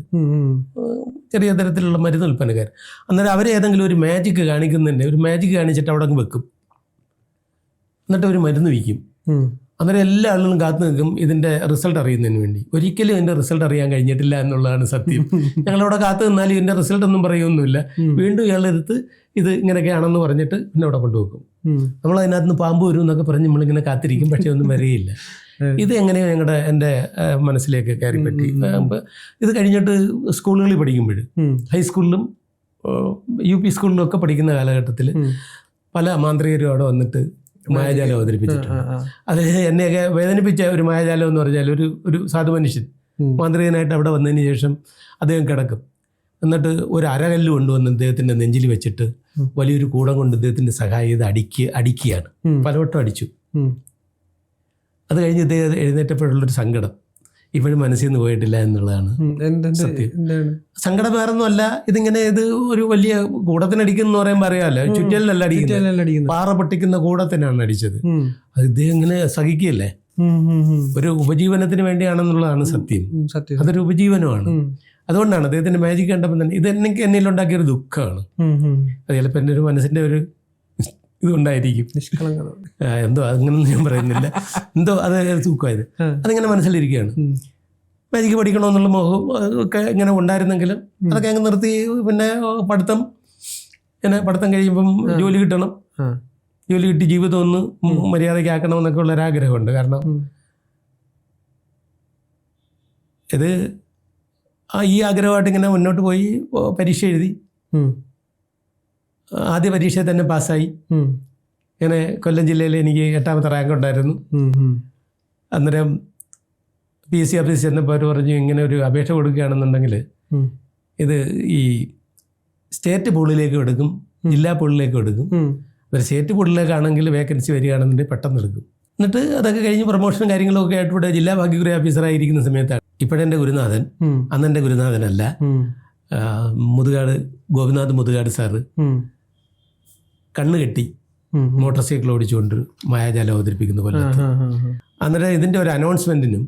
ചെറിയ തരത്തിലുള്ള മരുന്ന് വിൽപ്പനക്കാർ. അന്നേരം അവർ ഏതെങ്കിലും ഒരു മാജിക്ക് കാണിക്കുന്നുണ്ട്, ഒരു മാജിക്ക് കാണിച്ചിട്ട് അവിടെ അങ്ങ് വെക്കും, എന്നിട്ട് ഒരു മരുന്ന് വിൽക്കും. അന്നേരം എല്ലാ ആളുകളും കാത്തു നിൽക്കും ഇതിൻ്റെ റിസൾട്ട് അറിയുന്നതിന് വേണ്ടി. ഒരിക്കലും ഇതിൻ്റെ റിസൾട്ട് അറിയാൻ കഴിഞ്ഞിട്ടില്ല എന്നുള്ളതാണ് സത്യം. ഞങ്ങളവിടെ കാത്തു നിന്നാലും ഇതിൻ്റെ റിസൾട്ട് ഒന്നും പറയുമൊന്നുമില്ല. വീണ്ടും ഇയാളെടുത്ത് ഇത് ഇങ്ങനെയൊക്കെയാണെന്ന് പറഞ്ഞിട്ട് പിന്നെ അവിടെ കൊണ്ടുവെക്കും. നമ്മൾ അതിനകത്ത് നിന്ന് പാമ്പ് വരും എന്നൊക്കെ പറഞ്ഞ് നമ്മളിങ്ങനെ കാത്തിരിക്കും, പക്ഷേ ഒന്നും വരികയില്ല. ഇത് എങ്ങനെയോ എൻ്റെ മനസ്സിലേക്ക് കയറി പറ്റി. ഇത് കഴിഞ്ഞിട്ട് സ്കൂളുകളിൽ പഠിക്കുമ്പോൾ, ഹൈസ്കൂളിലും UP സ്കൂളിലും ഒക്കെ പഠിക്കുന്ന കാലഘട്ടത്തിൽ പല മാന്ത്രികരും അവിടെ വന്നിട്ട് മായാജാലം അവതരിപ്പിച്ചിട്ടുണ്ട്. അത് എന്നെയൊക്കെ വേദനിപ്പിച്ച ഒരു മായാജാലം എന്ന് പറഞ്ഞാൽ ഒരു സാധു മനുഷ്യൻ മാന്ത്രികനായിട്ട് അവിടെ വന്നതിന് ശേഷം അദ്ദേഹം കിടക്കും. എന്നിട്ട് ഒരു അരകല്ല് കൊണ്ടുവന്ന് അദ്ദേഹത്തിൻ്റെ നെഞ്ചിൽ വെച്ചിട്ട് വലിയൊരു കൂടം കൊണ്ട് ഇദ്ദേഹത്തിൻ്റെ സഹായം അടിക്കുകയാണ്. പലവട്ടം അടിച്ചു. അത് കഴിഞ്ഞ് ഇദ്ദേഹം എഴുന്നേറ്റപ്പോഴുള്ളൊരു സങ്കടം ഇപ്പോഴും മനസ്സിൽ നിന്ന് പോയിട്ടില്ല എന്നുള്ളതാണ് സത്യം. സങ്കടം വേറൊന്നുമല്ല, ഇത് ഒരു വലിയ കൂടത്തിനടിക്കുന്ന പറയുമ്പോൾ അറിയാമല്ലോ, ചുറ്റലിലല്ല അടിക്കുന്നത്, പാറ പൊട്ടിക്കുന്ന കൂടത്തിനാണ് അടിച്ചത്. അത് ഇദ്ദേഹം ഇങ്ങനെ സഹിക്കുകയല്ലേ, ഒരു ഉപജീവനത്തിന് വേണ്ടിയാണെന്നുള്ളതാണ് സത്യം. അതൊരു ഉപജീവനമാണ്. അതുകൊണ്ടാണ് അദ്ദേഹത്തിന്റെ മാജിക് കണ്ടപ്പോൾ തന്നെ ഇത് എന്നിലുണ്ടാക്കിയൊരു ദുഃഖമാണ്. അത് ചിലപ്പോൾ എൻ്റെ ഒരു മനസ്സിന്റെ ഒരു ഇതുകൊണ്ടായിരിക്കും, എന്തോ അങ്ങനൊന്നും ഞാൻ പറയുന്നില്ല, എന്തോ അത് തൂക്കമായത് അതിങ്ങനെ മനസ്സിലിരിക്കുകയാണ്. മാജിക്ക് പഠിക്കണമെന്നുള്ള മോഹം ഒക്കെ ഇങ്ങനെ ഉണ്ടായിരുന്നെങ്കിലും അതൊക്കെ അങ്ങ് നിർത്തി. പിന്നെ പഠിത്തം കഴിയുമ്പം ജോലി കിട്ടണം, ജോലി കിട്ടി ജീവിതം ഒന്ന് മര്യാദയ്ക്ക് ആക്കണം എന്നൊക്കെ ഉള്ളൊരാഗ്രഹമുണ്ട്. കാരണം ഇത് ഈ ആഗ്രഹമായിട്ട് ഇങ്ങനെ മുന്നോട്ട് പോയി പരീക്ഷ എഴുതി. ആദ്യ പരീക്ഷയിൽ തന്നെ പാസ്സായി. ഇങ്ങനെ കൊല്ലം ജില്ലയിൽ എനിക്ക് 8ാമത്തെ റാങ്ക് ഉണ്ടായിരുന്നു. അന്നേരം PSC ഓഫീസിൽ ചെന്നപ്പോൾ അവർ പറഞ്ഞു, ഇങ്ങനെ ഒരു അപേക്ഷ കൊടുക്കുകയാണെന്നുണ്ടെങ്കിൽ ഇത് ഈ സ്റ്റേറ്റ് പൂളിലേക്ക് എടുക്കും, ജില്ലാ പൂളിലേക്ക് എടുക്കും. ഒരു സ്റ്റേറ്റ് പൂളിലേക്കാണെങ്കിൽ വേക്കൻസി വരികയാണെന്നുണ്ടെങ്കിൽ പെട്ടെന്ന് എടുക്കും. എന്നിട്ട് അതൊക്കെ കഴിഞ്ഞ് പ്രൊമോഷനും കാര്യങ്ങളൊക്കെ ആയിട്ട് ഇവിടെ ജില്ലാ ഭാഗ്യക്കുറി ഓഫീസറായിരിക്കുന്ന സമയത്താണ് ഇപ്പോഴെൻ്റെ ഗുരുനാഥൻ, അന്നെൻ്റെ ഗുരുനാഥനല്ല, ഗോപിനാഥ് മുതുകാട് സാറ് കണ്ണ് കെട്ടി മോട്ടോർ സൈക്കിൾ ഓടിച്ചുകൊണ്ട് മായാജാലം അവതരിപ്പിക്കുന്ന കൊല്ലത്ത്. അന്നേരം ഇതിൻ്റെ ഒരു അനൗൺസ്മെൻറ്റിനും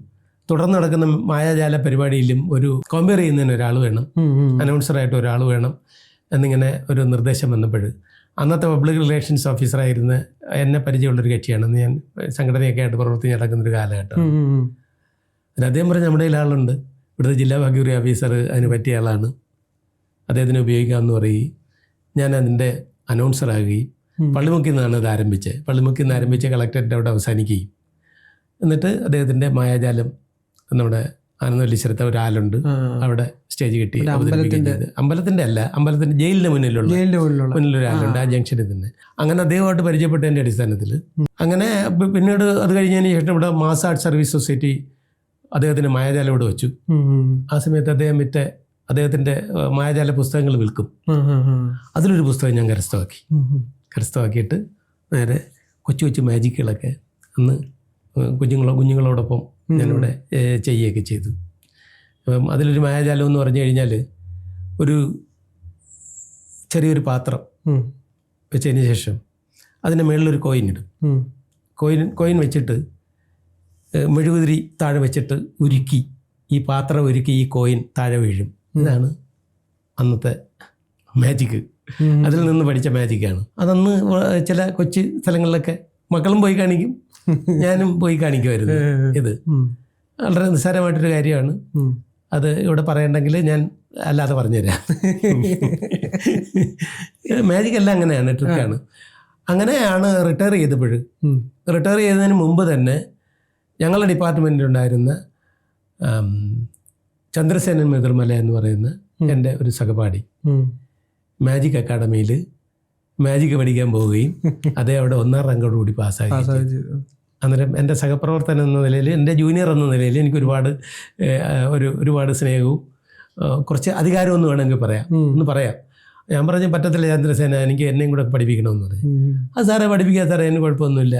തുടർന്ന് നടക്കുന്ന മായാജാല പരിപാടിയിലും ഒരു കോമ്പയർ ചെയ്യുന്നതിന് ഒരാൾ വേണം, അനൗൺസറായിട്ട് ഒരാൾ വേണം എന്നിങ്ങനെ ഒരു നിർദ്ദേശം വന്നപ്പോൾ അന്നത്തെ പബ്ലിക് റിലേഷൻസ് ഓഫീസറായിരുന്ന എന്നെ പരിചയമുള്ളൊരു കക്ഷിയാണെന്ന് ഞാൻ സംഘടനയൊക്കെ ആയിട്ട് പ്രവർത്തിച്ച് നടക്കുന്നൊരു കാലഘട്ടം. അതിന് അദ്ദേഹം പറഞ്ഞ നമ്മുടെ ആളുണ്ട്, ഇവിടുത്തെ ജില്ലാ ഭാഗ്യക്കുറി ഓഫീസർ അതിന് പറ്റിയ ആളാണ്, അദ്ദേഹത്തിന് ഉപയോഗിക്കാമെന്ന് പറയുകയും ഞാൻ അതിൻ്റെ അനൗൺസറാകുകയും പള്ളിമുക്കിൽ നിന്നാണ് ഇത് ആരംഭിച്ചത്. പള്ളിമുക്കിൽ നിന്ന് ആരംഭിച്ച് കളക്ടറേറ്റ് അവിടെ അവസാനിക്കുകയും എന്നിട്ട് അദ്ദേഹത്തിൻ്റെ മായാജാലം നമ്മുടെ ആനന്ദവല്ലീശ്വരത്തെ ഒരാളുണ്ട് അവിടെ സ്റ്റേജ് കിട്ടി അവതരിപ്പിക്കുന്നത്. അമ്പലത്തിൻ്റെ അല്ല, അമ്പലത്തിൻ്റെ ജയിലിന് മുന്നിലൊരാളുണ്ട് ആ ജംഗ്ഷനിൽ തന്നെ. അങ്ങനെ അദ്ദേഹമായിട്ട് പരിചയപ്പെട്ടതിൻ്റെ അടിസ്ഥാനത്തിൽ അങ്ങനെ പിന്നീട് അത് കഴിഞ്ഞതിന് ശേഷം ഇവിടെ മാസ് ആർട്ട് സർവീസ് സൊസൈറ്റി അദ്ദേഹത്തിന് മായാജാലം ഇവിടെ വെച്ചു. ആ സമയത്ത് അദ്ദേഹം അദ്ദേഹത്തിൻ്റെ മായാജാല പുസ്തകങ്ങൾ വിൽക്കും. അതിലൊരു പുസ്തകം ഞാൻ കരസ്ഥമാക്കിയിട്ട് നേരെ കൊച്ചു മാജിക്കുകളൊക്കെ അന്ന് കുഞ്ഞുങ്ങളോടൊപ്പം ഞാനിവിടെ ചെയ്യുകയൊക്കെ ചെയ്തു. അതിലൊരു മായാജാലം എന്ന് പറഞ്ഞു കഴിഞ്ഞാൽ ഒരു ചെറിയൊരു പാത്രം വെച്ചതിന് ശേഷം അതിൻ്റെ മുകളിലൊരു കോയിൻ ഇടും. കോയിൻ വെച്ചിട്ട് മെഴുകുതിരി താഴെ വെച്ചിട്ട് ഉരുക്കി ഈ പാത്രം ഉരുക്കി ഈ കോയിൻ താഴെ വീഴും. ഇതാണ് അന്നത്തെ മാജിക്ക്. അതിൽ നിന്ന് പഠിച്ച മാജിക്കാണ്. അതന്ന് ചില കൊച്ചു സ്ഥലങ്ങളിലൊക്കെ മക്കളും പോയി കാണിക്കും, ഞാനും പോയി കാണിക്കുമായിരുന്നു. ഇത് വളരെ നിസ്സാരമായിട്ടൊരു കാര്യമാണ്. അത് ഇവിടെ പറയണ്ടെങ്കിൽ ഞാൻ അല്ലാതെ പറഞ്ഞുതരാം. മാജിക് എല്ലാം അങ്ങനെയാണ്, ട്രിക്കാണ്. അങ്ങനെയാണ് റിട്ടയർ ചെയ്തതിന് മുമ്പ് തന്നെ ഞങ്ങളുടെ ഡിപ്പാർട്ട്മെൻറ്റിലുണ്ടായിരുന്ന ചന്ദ്രസേനൻ മേതർമല എന്ന് പറയുന്ന എൻ്റെ ഒരു സഹപാഠി മാജിക് അക്കാഡമിയിൽ മാജിക് പഠിക്കാൻ പോവുകയും അതേ അവിടെ 1ാം റാങ്കോടുകൂടി പാസ്സായി. അന്നേരം എൻ്റെ സഹപ്രവർത്തകൻ എന്ന നിലയിൽ, എൻ്റെ ജൂനിയർ എന്ന നിലയിൽ എനിക്ക് ഒരുപാട് സ്നേഹവും കുറച്ച് അധികാരമെന്ന് വേണമെങ്കിൽ പറയാം, ഒന്ന് പറയാം. ഞാൻ പറഞ്ഞു പറ്റത്തില്ല ചന്ദ്രസേന, എനിക്ക് എന്നെയും കൂടെ പഠിപ്പിക്കണമെന്ന് പറയും. അത് സാറേ പഠിപ്പിക്കാൻ സാറേ, അതിന് കുഴപ്പമൊന്നുമില്ല,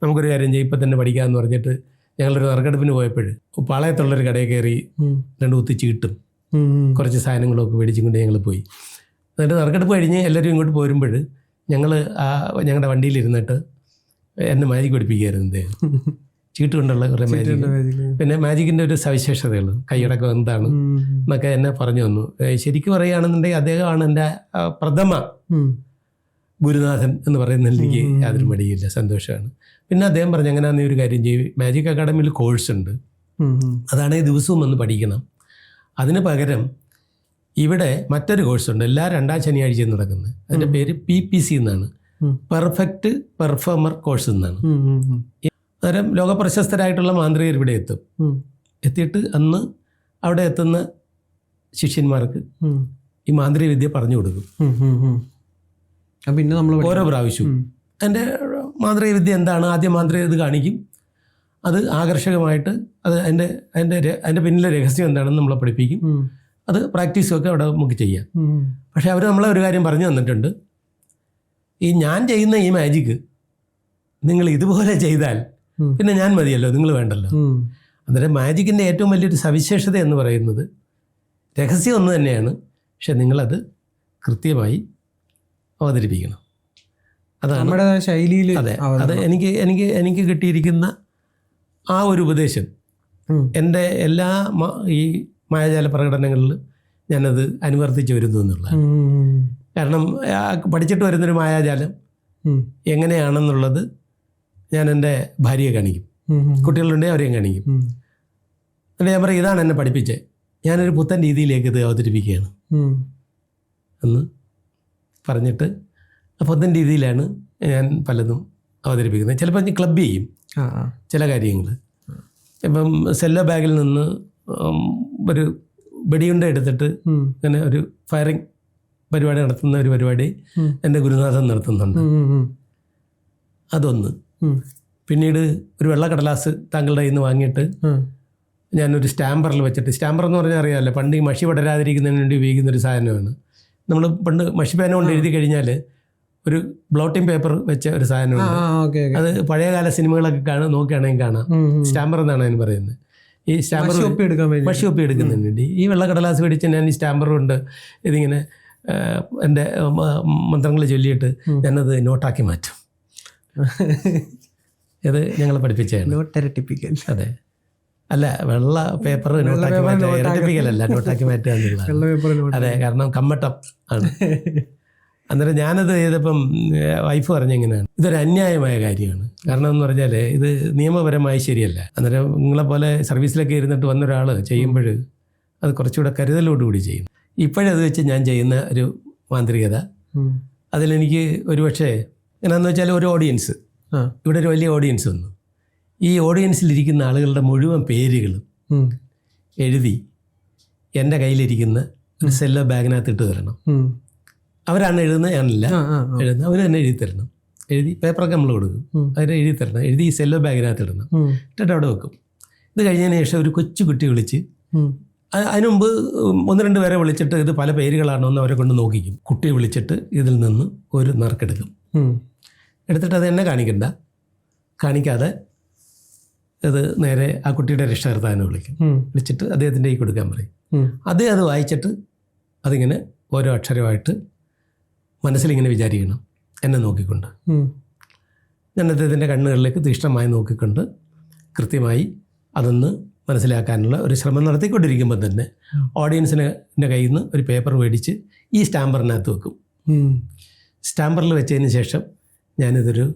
നമുക്കൊരു കാര്യം ചെയ്യും, ഇപ്പം തന്നെ പഠിക്കാമെന്ന് പറഞ്ഞിട്ട് ഞങ്ങളൊരു നറുക്കെടുപ്പിന് പോയപ്പോൾ പാളയത്തുള്ളൊരു കടയിൽ കയറി 2 കുത്തി ചീട്ടും കുറച്ച് സാധനങ്ങളൊക്കെ മേടിച്ചും കൊണ്ട് ഞങ്ങൾ പോയി. എന്നിട്ട് നറുക്കെടുപ്പ് കഴിഞ്ഞ് എല്ലാവരും ഇങ്ങോട്ട് പോരുമ്പോൾ ഞങ്ങൾ ഞങ്ങളുടെ വണ്ടിയിലിരുന്നിട്ട് എന്നെ മാജിക് പഠിപ്പിക്കുകയായിരുന്നു അദ്ദേഹം. ചീട്ട് കൊണ്ടുള്ള കുറേ മാജിക്, പിന്നെ മാജിക്കിൻ്റെ ഒരു സവിശേഷതകൾ, കൈയടക്കം എന്താണ് എന്നൊക്കെ എന്നെ പറഞ്ഞു തന്നു. ശരിക്കും പറയുകയാണെന്നുണ്ടെങ്കിൽ അദ്ദേഹമാണ് എൻ്റെ പ്രഥമ ഗുരുനാഥൻ എന്ന് പറയുന്നതിൽ എനിക്ക് യാതൊരു മടിയില്ല, സന്തോഷമാണ്. പിന്നെ അദ്ദേഹം പറഞ്ഞു, അങ്ങനെ നീ ഒരു കാര്യം ചെയ്യും, മാജിക് അക്കാഡമിയിൽ കോഴ്സ് ഉണ്ട്, അതാണെങ്കിൽ ദിവസവും വന്ന് പഠിക്കണം. അതിന് പകരം ഇവിടെ മറ്റൊരു കോഴ്സുണ്ട്, എല്ലാ 2ാം ശനിയാഴ്ചയും നടക്കുന്നത്. അതിൻ്റെ പേര് PPC എന്നാണ്, പെർഫെക്റ്റ് പെർഫോമർ കോഴ്സ് എന്നാണ്. അന്നേരം ലോകപ്രശസ്തരായിട്ടുള്ള മാന്ത്രികർ ഇവിടെ എത്തും. എത്തിയിട്ട് അന്ന് അവിടെ എത്തുന്ന ശിഷ്യന്മാർക്ക് ഈ മാന്ത്രിക വിദ്യ പറഞ്ഞു കൊടുക്കും. പിന്നെ നമ്മൾ ഓരോ പ്രാവശ്യവും എൻ്റെ മാന്ത്രിക വിദ്യ എന്താണ്, ആദ്യം മാന്ത്രിക ഇത് കാണിക്കും, അത് ആകർഷകമായിട്ട് അത് അതിൻ്റെ പിന്നിലെ രഹസ്യം എന്താണെന്ന് നമ്മളെ പഠിപ്പിക്കും. അത് പ്രാക്ടീസും അവിടെ നമുക്ക് ചെയ്യാം. പക്ഷെ അവർ നമ്മളെ ഒരു കാര്യം പറഞ്ഞു തന്നിട്ടുണ്ട്, ഈ ഞാൻ ചെയ്യുന്ന ഈ മാജിക്ക് നിങ്ങൾ ഇതുപോലെ ചെയ്താൽ പിന്നെ ഞാൻ മതിയല്ലോ, നിങ്ങൾ വേണ്ടല്ലോ. അന്നേരം മാജിക്കിൻ്റെ ഏറ്റവും വലിയൊരു സവിശേഷത എന്ന് പറയുന്നത് രഹസ്യം ഒന്ന് തന്നെയാണ്, പക്ഷെ നിങ്ങളത് കൃത്യമായി അവതരിപ്പിക്കണം. അതാണ് നമ്മുടെ ശൈലിയിൽ. അതെ, അത് എനിക്ക് കിട്ടിയിരിക്കുന്ന ആ ഒരു ഉപദേശം എൻ്റെ എല്ലാ ഈ മായാജാല പ്രകടനങ്ങളിൽ ഞാനത് അനുവർത്തിച്ച് വരുന്നു എന്നുള്ളതാണ്. കാരണം പഠിച്ചിട്ട് വരുന്നൊരു മായാജാലം എങ്ങനെയാണെന്നുള്ളത് ഞാൻ എൻ്റെ ഭാര്യയെ കാണിക്കും, കുട്ടികളുണ്ടെങ്കിൽ അവരെയും കാണിക്കും. എന്നിട്ട് ഞാൻ പറയും, ഇതാണ് എന്നെ പഠിപ്പിച്ചത്, ഞാനൊരു പുത്തൻ രീതിയിലേക്ക് ഇത് അവതരിപ്പിക്കുകയാണ് എന്ന് പറഞ്ഞിട്ട് ആ പുത്തൻ രീതിയിലാണ് ഞാൻ പലതും അവതരിപ്പിക്കുന്നത്. ചിലപ്പോൾ ഞാൻ ക്ലബ് ചെയ്യും ചില കാര്യങ്ങൾ. ഇപ്പം സെല്ലോ ബാഗിൽ നിന്ന് ഒരു വെടിയുണ്ട എടുത്തിട്ട് ഇങ്ങനെ ഒരു ഫയറിങ് പരിപാടി നടത്തുന്ന ഒരു പരിപാടി എൻ്റെ ഗുരുനാഥൻ നടത്തുന്നുണ്ട്. അതൊന്ന്. പിന്നീട് ഒരു വെള്ളക്കടലാസ് താങ്കളുടെ കയ്യിൽ നിന്ന് വാങ്ങിയിട്ട് ഞാനൊരു സ്റ്റാമ്പറിൽ വെച്ചിട്ട്, സ്റ്റാമ്പർ എന്ന് പറഞ്ഞാൽ അറിയാമല്ലോ, പണ്ട് ഈ മഷി പടരാതിരിക്കുന്നതിന് വേണ്ടി ഉപയോഗിക്കുന്നൊരു സാധനമാണ്. നമ്മൾ പണ്ട് മഷിപ്പേന കൊണ്ട് എഴുതി കഴിഞ്ഞാൽ ഒരു ബ്ലോട്ടിംഗ് പേപ്പർ വെച്ച ഒരു സാധനമുണ്ട്. അത് പഴയകാല സിനിമകളൊക്കെ നോക്കുകയാണെങ്കിൽ കാണാം. സ്റ്റാമ്പർ എന്നാണ് അതിന് പറയുന്നത്. ഈ സ്റ്റാമ്പർ മഷി ഒപ്പി എടുക്കുന്നതിന് വേണ്ടി ഈ വെള്ളക്കടലാസ് മേടിച്ച് ഞാൻ ഈ സ്റ്റാമ്പർ കൊണ്ട് ഇതിങ്ങനെ എൻ്റെ മന്ത്രങ്ങൾ ചൊല്ലിയിട്ട് ഞാനത് നോട്ടാക്കി മാറ്റും. ഇത് ഞങ്ങൾ പഠിപ്പിച്ചാണ്. അതെ, അല്ല, വെള്ള പേപ്പർ നോട്ടാക്കി മാറ്റുക, ഇരട്ടിപ്പിക്കലല്ല, നോട്ടാക്കി മാറ്റുക എന്നുള്ളത്. അതെ, കാരണം കമ്മട്ടം ആണ്. അന്നേരം ഞാനത് ചെയ്തപ്പം വൈഫ് പറഞ്ഞെങ്ങനെയാണ്, ഇതൊരു അന്യായമായ കാര്യമാണ്. കാരണം എന്ന് പറഞ്ഞാൽ ഇത് നിയമപരമായി ശരിയല്ല. അന്നേരം നിങ്ങളെപ്പോലെ സർവീസിലൊക്കെ ഇരുന്നിട്ട് വന്ന ഒരാൾ ചെയ്യുമ്പോൾ അത് കുറച്ചുകൂടെ കരുതലോടുകൂടി ചെയ്യും. ഇപ്പോഴത് വെച്ച് ഞാൻ ചെയ്യുന്ന ഒരു മാന്ത്രികത, അതിലെനിക്ക് ഒരുപക്ഷെ എന്നാന്ന് വെച്ചാൽ ഒരു ഓഡിയൻസ്, ഇവിടെ ഒരു വലിയ ഓഡിയൻസ് വന്നു. ഈ ഓഡിയൻസിലിരിക്കുന്ന ആളുകളുടെ മുഴുവൻ പേരുകളും എഴുതി എൻ്റെ കയ്യിലിരിക്കുന്ന ഒരു സെല്ലോ ബാഗിനകത്ത് ഇട്ട് തരണം. അവരാണ് എഴുതുന്നത്, ഞാനല്ല എഴുതുന്നത്, അവർ തന്നെ എഴുതി തരണം. എഴുതി പേപ്പറൊക്കെ നമ്മൾ കൊടുക്കും, അവർ എഴുതി തരണം. എഴുതി ഈ സെല്ലോ ബാഗിനകത്ത് ഇടണം, ഇട്ടിട്ട് അവിടെ വെക്കും. ഇത് കഴിഞ്ഞതിന് ശേഷം ഒരു കൊച്ചു കുട്ടി വിളിച്ച്, അതിനുമുമ്പ് 1-2 പേരെ വിളിച്ചിട്ട് ഇത് പല പേരുകളാണോ എന്ന് അവരെ കൊണ്ട് നോക്കിക്കും. കുട്ടിയെ വിളിച്ചിട്ട് ഇതിൽ നിന്ന് ഒരു നറുക്കെടുക്കും. എടുത്തിട്ട് അത് എന്നെ കാണിക്കാതെ ഇത് നേരെ ആ കുട്ടിയുടെ രക്ഷകർത്താവിനെ വിളിച്ചിട്ട് അദ്ദേഹത്തിൻ്റെ കൈ കൊടുക്കാൻ പറയും. അദ്ദേഹം അത് വായിച്ചിട്ട് അതിങ്ങനെ ഓരോ അക്ഷരമായിട്ട് മനസ്സിലിങ്ങനെ വിചാരിക്കണം, എന്നെ നോക്കിക്കൊണ്ട്. ഞാൻ അദ്ദേഹത്തിൻ്റെ കണ്ണുകളിലേക്ക് തീക്ഷ്ണമായി നോക്കിക്കൊണ്ട് കൃത്യമായി അതൊന്ന് മനസ്സിലാക്കാനുള്ള ഒരു ശ്രമം നടത്തിക്കൊണ്ടിരിക്കുമ്പോൾ തന്നെ ഓഡിയൻസിൻ്റെ കയ്യിൽ നിന്ന് ഒരു പേപ്പർ മേടിച്ച് ഈ സ്റ്റാമ്പറിനകത്ത് വെക്കും. സ്റ്റാമ്പറിൽ വെച്ചതിന് ശേഷം ഞാനിതൊരു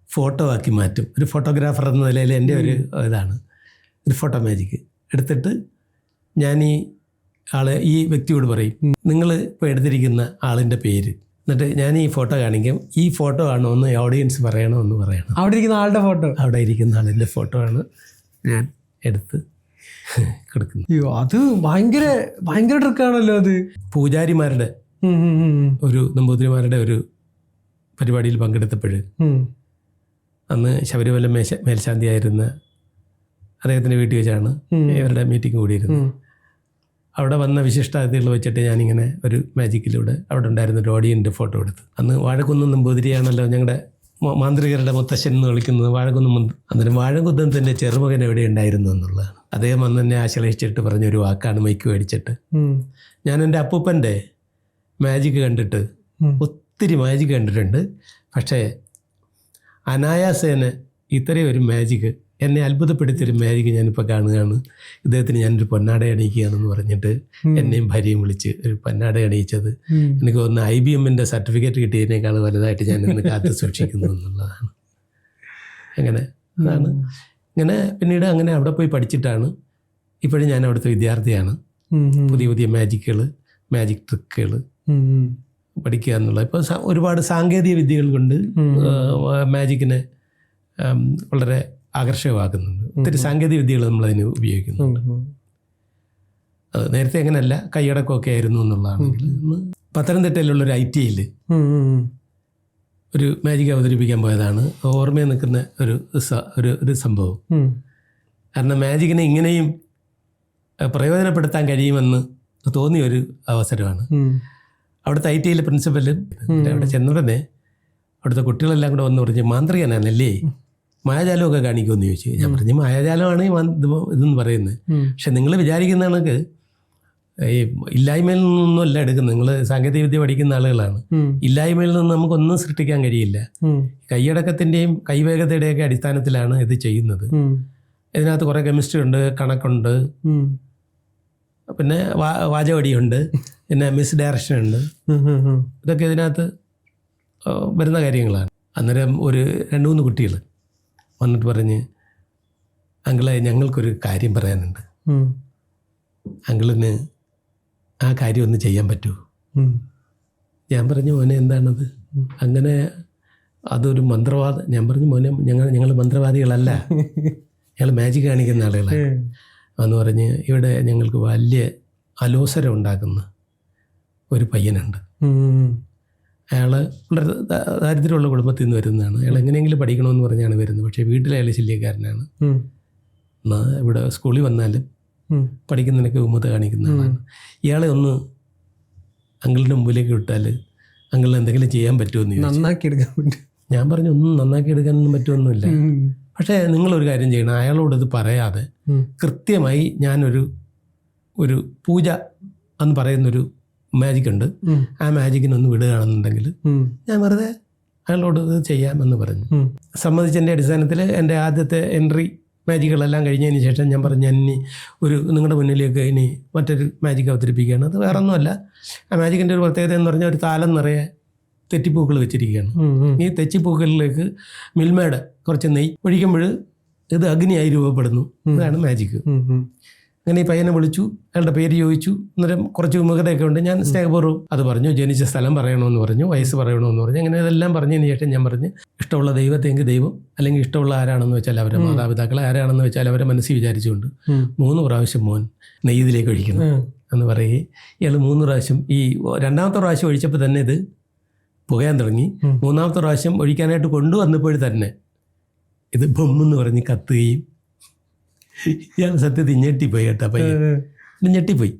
ഫോട്ടോ ആക്കി മാറ്റും. ഒരു ഫോട്ടോഗ്രാഫർ എന്ന നിലയിൽ എൻ്റെ ഒരു ഇതാണ്, ഒരു ഫോട്ടോ മാജിക്ക്. എടുത്തിട്ട് ഞാൻ ഈ വ്യക്തിയോട് പറയും, നിങ്ങൾ ഇപ്പോൾ എടുത്തിരിക്കുന്ന ആളിൻ്റെ പേര്, എന്നിട്ട് ഞാൻ ഈ ഫോട്ടോ കാണിക്കും, ഈ ഫോട്ടോ ആണോ എന്ന് ഓഡിയൻസ് പറയണമെന്ന് പറയണം. അവിടെ ഇരിക്കുന്ന ആളുടെ ഫോട്ടോ, അവിടെ ഇരിക്കുന്ന ആളിൻ്റെ ഫോട്ടോ ആണ് ഞാൻ എടുത്ത് കൊടുക്കുന്നത്. അയ്യോ, അത് ഭയങ്കര ട്രിക്കാണല്ലോ. അത് പൂജാരിമാരുടെ ഒരു നമ്പൂതിരിമാരുടെ ഒരു പരിപാടിയിൽ പങ്കെടുത്തപ്പോൾ അന്ന് ശബരിമല മേൽശാന്തിയായിരുന്ന അദ്ദേഹത്തിൻ്റെ വീട്ടിൽ വെച്ചാണ് ഇവരുടെ മീറ്റിംഗ് കൂടിയിരുന്നത്. അവിടെ വന്ന വിശിഷ്ടാതിഥികൾ വെച്ചിട്ട് ഞാനിങ്ങനെ ഒരു മാജിക്കിലൂടെ അവിടെ ഉണ്ടായിരുന്ന ഒരു ഓഡിയൻ്റെ ഫോട്ടോ എടുത്തു. അന്ന് വാഴക്കുന്ന് നമ്പൂതിരിയാണല്ലോ ഞങ്ങളുടെ മാന്ത്രികരുടെ മുത്തശ്ശൻ എന്ന് വിളിക്കുന്നത്. വാഴക്കുന്ന് അന്നേരം വാഴക്കുന്നത്തിൻ്റെ ചെറുമകൻ എവിടെ ഉണ്ടായിരുന്നു എന്നുള്ളതാണ്. അദ്ദേഹം അന്ന് എന്നെ ആശ്ലേഷിച്ചിട്ട് പറഞ്ഞൊരു വാക്കാണ് മൈക്ക് മേടിച്ചിട്ട്. ഞാൻ എൻ്റെ അപ്പൂപ്പൻ്റെ മാജിക് കണ്ടിട്ട് ഒത്തിരി മാജിക് കണ്ടിട്ടുണ്ട്, പക്ഷേ അനായാസേന ഇത്രയും ഒരു മാജിക്, എന്നെ അത്ഭുതപ്പെടുത്തിയൊരു മാജിക് ഞാനിപ്പോൾ കാണുകയാണ്. ഇദ്ദേഹത്തിന് ഞാനൊരു പൊന്നാട അണിയിക്കുകയാണെന്ന് പറഞ്ഞിട്ട് എന്നെയും ഭാര്യയും വിളിച്ച് ഒരു പൊന്നാട അണിയിച്ചത് എനിക്ക് തോന്നുന്നു IBMൻ്റെ സർട്ടിഫിക്കറ്റ് കിട്ടിയതിനേക്കാൾ വലുതായിട്ട് ഞാൻ ഇന്ന് കാത്തു സൂക്ഷിക്കുന്നു എന്നുള്ളതാണ്. അങ്ങനെ അതാണ് ഇങ്ങനെ പിന്നീട് അങ്ങനെ അവിടെ പോയി പഠിച്ചിട്ടാണ് ഇപ്പോഴും ഞാൻ അവിടുത്തെ വിദ്യാർത്ഥിയാണ്. പുതിയ പുതിയ മാജിക് ട്രിക്കുകൾ പഠിക്കുക എന്നുള്ളത്. ഇപ്പോൾ ഒരുപാട് സാങ്കേതിക വിദ്യകൾ കൊണ്ട് മാജിക്കിനെ വളരെ ആകർഷകമാക്കുന്നുണ്ട്. ഒത്തിരി സാങ്കേതിക വിദ്യകൾ നമ്മളതിന് ഉപയോഗിക്കുന്നുണ്ട്. അത് നേരത്തെ അങ്ങനെയല്ല, കൈയടക്കമൊക്കെ ആയിരുന്നു എന്നുള്ളതാണെങ്കിൽ പത്തനംതിട്ടയിലുള്ളൊരു ITയിൽ ഒരു മാജിക് അവതരിപ്പിക്കാൻ പോയതാണ്. ഓർമ്മയിൽ നിൽക്കുന്ന ഒരു സംഭവം. കാരണം മാജിക്കിനെ ഇങ്ങനെയും പ്രയോജനപ്പെടുത്താൻ കഴിയുമെന്ന് തോന്നിയൊരു അവസരമാണ്. അവിടുത്തെ ITയിലെ പ്രിൻസിപ്പൽ അവിടെ ചെന്നുടനെ അവിടുത്തെ കുട്ടികളെല്ലാം കൂടെ വന്ന് പറഞ്ഞ് മാന്ത്രികനാണല്ലേ, മായാജാലമൊക്കെ കാണിക്കുമെന്ന് ചോദിച്ചു. ഞാൻ പറഞ്ഞു മായാജാലമാണ് ഇതെന്ന് പറയുന്നത്. പക്ഷെ നിങ്ങൾ വിചാരിക്കുന്ന കണക്ക് ഈ ഇല്ലായ്മയിൽ നിന്നൊന്നുമല്ല എടുക്കുന്നത്. നിങ്ങൾ സാങ്കേതിക വിദ്യ പഠിക്കുന്ന ആളുകളാണ്. ഇല്ലായ്മയിൽ നിന്ന് നമുക്കൊന്നും സൃഷ്ടിക്കാൻ കഴിയില്ല. കൈയടക്കത്തിൻ്റെയും കൈവേഗതയുടെയൊക്കെ അടിസ്ഥാനത്തിലാണ് ഇത് ചെയ്യുന്നത്. ഇതിനകത്ത് കുറേ കെമിസ്ട്രി ഉണ്ട്, കണക്കുണ്ട്, പിന്നെ വാചകടിയുണ്ട്, പിന്നെ മിസ് ഡയറക്ഷൻ ഉണ്ട്. ഇതൊക്കെ ഇതിനകത്ത് വരുന്ന കാര്യങ്ങളാണ്. അന്നേരം ഒരു 2-3 കുട്ടികൾ വന്നിട്ട് പറഞ്ഞ്, അങ്കിളെ ഞങ്ങൾക്കൊരു കാര്യം പറയാനുണ്ട്, അങ്കിളിന് ആ കാര്യം ഒന്ന് ചെയ്യാൻ പറ്റുമോ? ഞാൻ പറഞ്ഞു മോനെ എന്താണത്? അങ്ങനെ അതൊരു മന്ത്രവാദം. ഞാൻ പറഞ്ഞു മോനെ ഞങ്ങൾ മന്ത്രവാദികളല്ല, ഞങ്ങൾ മാജിക് കാണിക്കുന്ന ആളുകളാണ് എന്ന് പറഞ്ഞ് ഇവിടെ ഞങ്ങൾക്ക് വലിയ അലോസരം ഉണ്ടാക്കുന്ന ഒരു പയ്യനുണ്ട്. അയാൾ വളരെ ദാരിദ്ര്യമുള്ള കുടുംബത്തിൽ നിന്ന് വരുന്നതാണ്. അയാൾ എങ്ങനെയെങ്കിലും പഠിക്കണമെന്ന് പറഞ്ഞാണ് വരുന്നത്. പക്ഷേ വീട്ടിലെ അയാൾ ശല്യക്കാരനാണ്. ഇവിടെ സ്കൂളിൽ വന്നാലും പഠിക്കുന്നതിനൊക്കെ ഉമ്മത്ത് കാണിക്കുന്നതാണ്. ഇയാളെ ഒന്ന് അങ്കിളിൻ്റെ മുമ്പിലേക്ക് വിട്ടാൽ അങ്കിളിന് എന്തെങ്കിലും ചെയ്യാൻ പറ്റുമെന്ന് നന്നാക്കി എടുക്കാൻ പറ്റും. ഞാൻ പറഞ്ഞു ഒന്നും നന്നാക്കി എടുക്കാനൊന്നും പറ്റുമൊന്നുമില്ല. പക്ഷേ നിങ്ങളൊരു കാര്യം ചെയ്യണം, അയാളോടത് പറയാതെ കൃത്യമായി ഞാനൊരു പൂജ എന്ന് പറയുന്നൊരു മാജിക് ഉണ്ട്, ആ മാജിക്കിനൊന്ന് വിടുകയാണെന്നുണ്ടെങ്കിൽ ഞാൻ വെറുതെ അയാളോട് ഇത് ചെയ്യാമെന്ന് പറഞ്ഞു. സമ്മതിച്ചതിൻ്റെ അടിസ്ഥാനത്തിൽ എൻ്റെ ആദ്യത്തെ എൻട്രി മാജിക്കുകളെല്ലാം കഴിഞ്ഞതിന് ശേഷം ഞാൻ പറഞ്ഞു, ഞാൻ ഇനി നിങ്ങളുടെ മുന്നിലേക്ക് ഇനി മറ്റൊരു മാജിക് അവതരിപ്പിക്കുകയാണ്. അത് വേറെ ഒന്നുമല്ല, ആ മാജിക്കിൻ്റെ ഒരു പ്രത്യേകത എന്ന് പറഞ്ഞാൽ ഒരു താലം നിറയെ തെറ്റിപ്പൂക്കൾ വെച്ചിരിക്കുകയാണ്. ഈ തെച്ചിപ്പൂക്കളിലേക്ക് മിൽമയുടെ കുറച്ച് നെയ്യ് ഒഴിക്കുമ്പോൾ ഇത് അഗ്നിയായി രൂപപ്പെടുന്നു. ഇതാണ് മാജിക്ക്. അങ്ങനെ ഈ പയ്യനെ വിളിച്ചു, അയാളുടെ പേര് ചോദിച്ചു. അന്നേരം കുറച്ച് വിമുഖതയൊക്കെ ഉണ്ട്. ഞാൻ സ്നേഹപൂർവ്വം അത് പറഞ്ഞു, ജനിച്ച സ്ഥലം പറയണമെന്ന് പറഞ്ഞു, വയസ്സ് പറയണമെന്ന് പറഞ്ഞു. അങ്ങനെ ഇതെല്ലാം പറഞ്ഞതിന് ശേഷം ഞാൻ പറഞ്ഞു, ഇഷ്ടമുള്ള ദൈവത്തെങ്കിൽ ദൈവം, അല്ലെങ്കിൽ ഇഷ്ടമുള്ള ആരാണെന്ന് വെച്ചാൽ അവരെ മാതാപിതാക്കളെ, ആരാണെന്ന് വെച്ചാൽ അവരെ മനസ്സിൽ വിചാരിച്ചുകൊണ്ട് 3 പ്രാവശ്യം മോൻ നെയ്തിലേക്ക് ഒഴിക്കണം എന്ന് പറയുകയും ഇയാൾ 3 പ്രാവശ്യം, ഈ 2ാമത്തെ പ്രാവശ്യം ഒഴിച്ചപ്പോൾ തന്നെ ഇത് പുകയാൻ തുടങ്ങി. 3ാമത്തെ പ്രാവശ്യം ഒഴിക്കാനായിട്ട് കൊണ്ടുവന്നപ്പോൾ തന്നെ ഇത് ബൊമ്മെന്ന് പറഞ്ഞ് കത്തുകയും ഇയാൾ സത്യത്തിൽ ഞെട്ടിപ്പോയി കേട്ടോ. പയ്യൻ ഞെട്ടിപ്പോയി.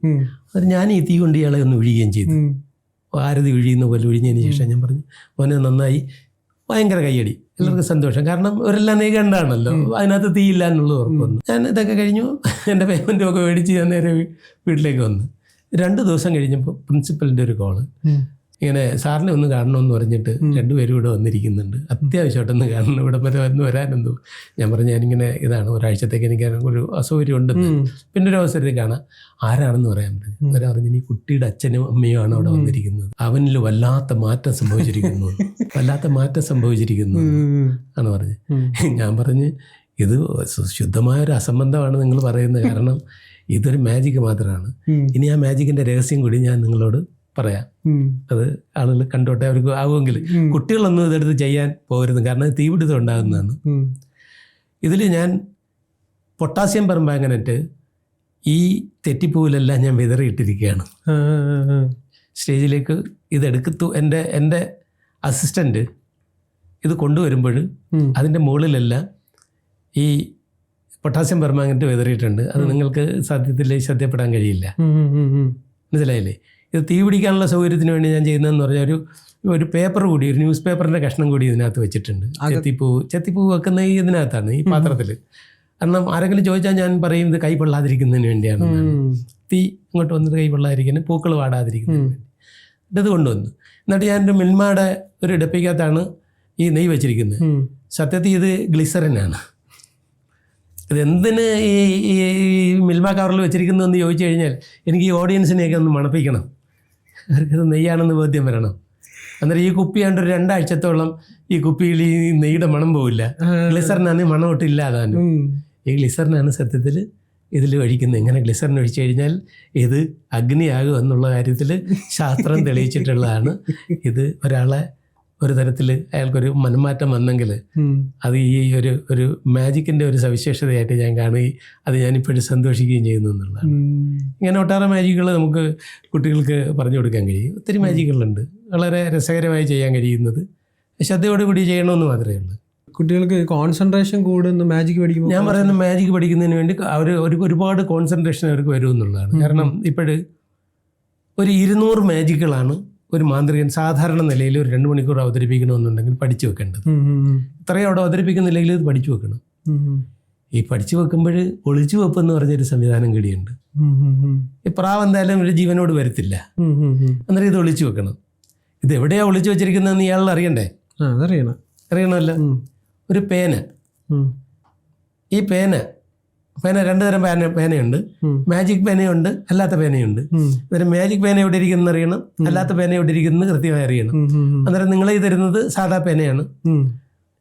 അത് ഞാൻ ഈ തീ കൊണ്ട് ഇയാളെ ഒന്ന് ഒഴിയുകയും ചെയ്തു. ആരതി ഒഴിയുന്ന പോലെ ഒഴിഞ്ഞതിന് ശേഷം ഞാൻ പറഞ്ഞു, മോനെ നന്നായി. ഭയങ്കര കയ്യടി, എല്ലാവർക്കും സന്തോഷം. കാരണം അവരെല്ലാം നീ കണ്ടാണല്ലോ, അതിനകത്ത് തീയില്ല എന്നുള്ളത് ഉറപ്പ് വന്നു. ഞാൻ ഇതൊക്കെ കഴിഞ്ഞു, എൻ്റെ പേയ്മെൻറ്റും ഒക്കെ മേടിച്ച് ഞാൻ നേരെ വീട്ടിലേക്ക് വന്നു. 2 ദിവസം കഴിഞ്ഞപ്പോൾ പ്രിൻസിപ്പലിൻ്റെ ഒരു കോള്, ഇങ്ങനെ സാറിനെ ഒന്ന് കാണണമെന്ന് പറഞ്ഞിട്ട് 2 പേരും ഇവിടെ വന്നിരിക്കുന്നുണ്ട്, അത്യാവശ്യമായിട്ടൊന്ന് കാണണം, ഇവിടെ വരെ വരാനെന്തോ. ഞാൻ പറഞ്ഞു ഞാനിങ്ങനെ ഇതാണ്, ഒരാഴ്ചത്തേക്ക് എനിക്ക് ഒരു അസൗകര്യം ഉണ്ടെന്ന്, പിന്നെ ഒരു അവസരത്തിൽ കാണാം, ആരാണെന്ന് പറയാൻ പറഞ്ഞു. അന്നേരം പറഞ്ഞു, ഈ കുട്ടിയുടെ അച്ഛനും അമ്മയും ആണ് അവിടെ വന്നിരിക്കുന്നത്, അവനിൽ വല്ലാത്ത മാറ്റം സംഭവിച്ചിരിക്കുന്നു ആണ് പറഞ്ഞത്. ഞാൻ പറഞ്ഞ് ഇത് ശുദ്ധമായൊരു അസംബന്ധമാണ് നിങ്ങൾ പറയുന്നത്, കാരണം ഇതൊരു മാജിക് മാത്രമാണ്. ഇനി ആ മാജിക്കിൻ്റെ രഹസ്യം കൂടി ഞാൻ നിങ്ങളോട് പറയാം, അത് ആളുകൾ കണ്ടോട്ടെ, അവർക്ക് ആവുമെങ്കിൽ. കുട്ടികളൊന്നും ഇതെടുത്ത് ചെയ്യാൻ പോകരുത്, കാരണം തീപിടുത്തം ഉണ്ടാകുന്നതാണ്. ഇതിൽ ഞാൻ പൊട്ടാസ്യം പെർമാംഗനേറ്റ് ഈ തെറ്റിപ്പൂവിലെല്ലാം ഞാൻ വിതറിയിട്ടിരിക്കുകയാണ്. സ്റ്റേജിലേക്ക് ഇതെടുക്കത്തു എൻ്റെ അസിസ്റ്റൻ്റ് ഇത് കൊണ്ടുവരുമ്പോൾ അതിൻ്റെ മുകളിലെല്ലാം ഈ പൊട്ടാസ്യം പെർമാംഗനേറ്റ് വിതറിയിട്ടുണ്ട്. അത് നിങ്ങൾക്ക് സത്യത്തിൽ ശ്രദ്ധപ്പെടാൻ കഴിയില്ല. മനസ്സിലായില്ലേ? ഇത് തീ പിടിക്കാനുള്ള സൗകര്യത്തിന് വേണ്ടി ഞാൻ ചെയ്യുന്നതെന്ന് പറഞ്ഞാൽ ഒരു പേപ്പർ കൂടി, ഒരു ന്യൂസ് പേപ്പറിൻ്റെ കഷ്ണം കൂടി ഇതിനകത്ത് വെച്ചിട്ടുണ്ട്. ചെത്തിപ്പൂവ് വെക്കുന്ന ഇതിനകത്താണ്, ഈ പാത്രത്തിൽ. കാരണം ആരെങ്കിലും ചോദിച്ചാൽ ഞാൻ പറയും ഇത് കൈ പൊള്ളാതിരിക്കുന്നതിന് വേണ്ടിയാണ്. തീ ഇങ്ങോട്ട് വന്നിട്ട് കൈ പൊള്ളാതിരിക്കുന്നത്, പൂക്കൾ വാടാതിരിക്കുന്നതിന് വേണ്ടി. ഇത് കൊണ്ടുവന്നു. എന്നിട്ട് ഞാൻ മിൽമയുടെ ഒരു ഡപ്പിക്കകത്താണ് ഈ നെയ്യ് വെച്ചിരിക്കുന്നത്. സത്യത്തിൽ ഇത് ഗ്ലിസറിനാണ്. ഇതെന്തിന് ഈ മിൽമ കവറിൽ വെച്ചിരിക്കുന്നതെന്ന് ചോദിച്ചു കഴിഞ്ഞാൽ എനിക്ക് ഈ ഓഡിയൻസിനെയൊക്കെ ഒന്ന് മണപ്പിക്കണം, അവർക്കത് നെയ്യാണെന്ന് ബോധ്യം വരണം. അന്നേരം ഈ കുപ്പി കണ്ട് ഒരു 2 ആഴ്ചത്തോളം ഈ കുപ്പിയിൽ ഈ നെയ്യുടെ മണം പോവില്ല. ഗ്ലിസറിനാണ് മണം ഒട്ടില്ലാതാനും. ഈ ഗ്ലിസറിനാണ് സത്യത്തിൽ ഇതിൽ ഒഴിക്കുന്നത്. ഇങ്ങനെ ഗ്ലിസറിൻ ഒഴിച്ചു കഴിഞ്ഞാൽ ഇത് അഗ്നിയാകും എന്നുള്ള കാര്യത്തിൽ ശാസ്ത്രം തെളിയിച്ചിട്ടുള്ളതാണ്. ഇത് ഒരാളെ ഒരു തരത്തിൽ അയാൾക്കൊരു മനംമാറ്റം വന്നെങ്കിൽ അത് ഈ ഒരു മാജിക്കിൻ്റെ ഒരു സവിശേഷതയായിട്ട് ഞാൻ കാണുകയും അത് ഞാനിപ്പോഴും സന്തോഷിക്കുകയും ചെയ്യുന്നു എന്നുള്ളതാണ്. ഇങ്ങനെ ഒട്ടേറെ മാജിക്കുകൾ നമുക്ക് കുട്ടികൾക്ക് പറഞ്ഞു കൊടുക്കാൻ കഴിയും. ഒത്തിരി മാജിക്കുകളുണ്ട്, വളരെ രസകരമായി ചെയ്യാൻ കഴിയുന്നത്. ശ്രദ്ധയോടുകൂടി ചെയ്യണമെന്ന് മാത്രമേ ഉള്ളൂ. കുട്ടികൾക്ക് കോൺസെൻട്രേഷൻ കൂടുന്നു മാജിക് പഠിക്കുമ്പോൾ. ഞാൻ പറയുന്ന മാജിക് പഠിക്കുന്നതിന് വേണ്ടി അവർ ഒരുപാട് കോൺസെൻട്രേഷൻ അവർക്ക് വരും എന്നുള്ളതാണ്. കാരണം ഇപ്പോഴ് ഒരു 200 മാജിക്കുകളാണ് ഒരു മാന്ത്രികൻ സാധാരണ നിലയിൽ ഒരു 2 മണിക്കൂർ അവതരിപ്പിക്കണമെന്നുണ്ടെങ്കിൽ പഠിച്ചു വെക്കേണ്ടത്. ഇത്രയും അവിടെ അവതരിപ്പിക്കുന്നില്ലെങ്കിൽ ഇത് പഠിച്ചു വെക്കണം. ഈ പഠിച്ചു വെക്കുമ്പോൾ ഒളിച്ചു വെപ്പ് എന്ന് പറഞ്ഞൊരു സംവിധാനം കൂടിയുണ്ട്. ഈ പ്രാവ് എന്തായാലും ഒരു ജീവനോട് വരത്തില്ല, അന്നേരം ഇത് ഒളിച്ചു വെക്കണം. ഇത് എവിടെയാണ് ഒളിച്ചു വെച്ചിരിക്കുന്നതെന്ന് ഇയാൾ അറിയണ്ടേ? അറിയണമല്ലോ. ഒരു പേന, ഈ പേന 2 തരം പേനയുണ്ട്. മാജിക് പേനയുണ്ട്, അല്ലാത്ത പേനയുണ്ട്. അന്നേരം മാജിക് പേന എവിടെ ഇരിക്കുന്ന അറിയണം, അല്ലാത്ത പേന എവിടെ ഇരിക്കുന്നത് കൃത്യമായി അറിയണം. അന്നേരം നിങ്ങൾ ഈ തരുന്നത് സാധാ പേനയാണ്,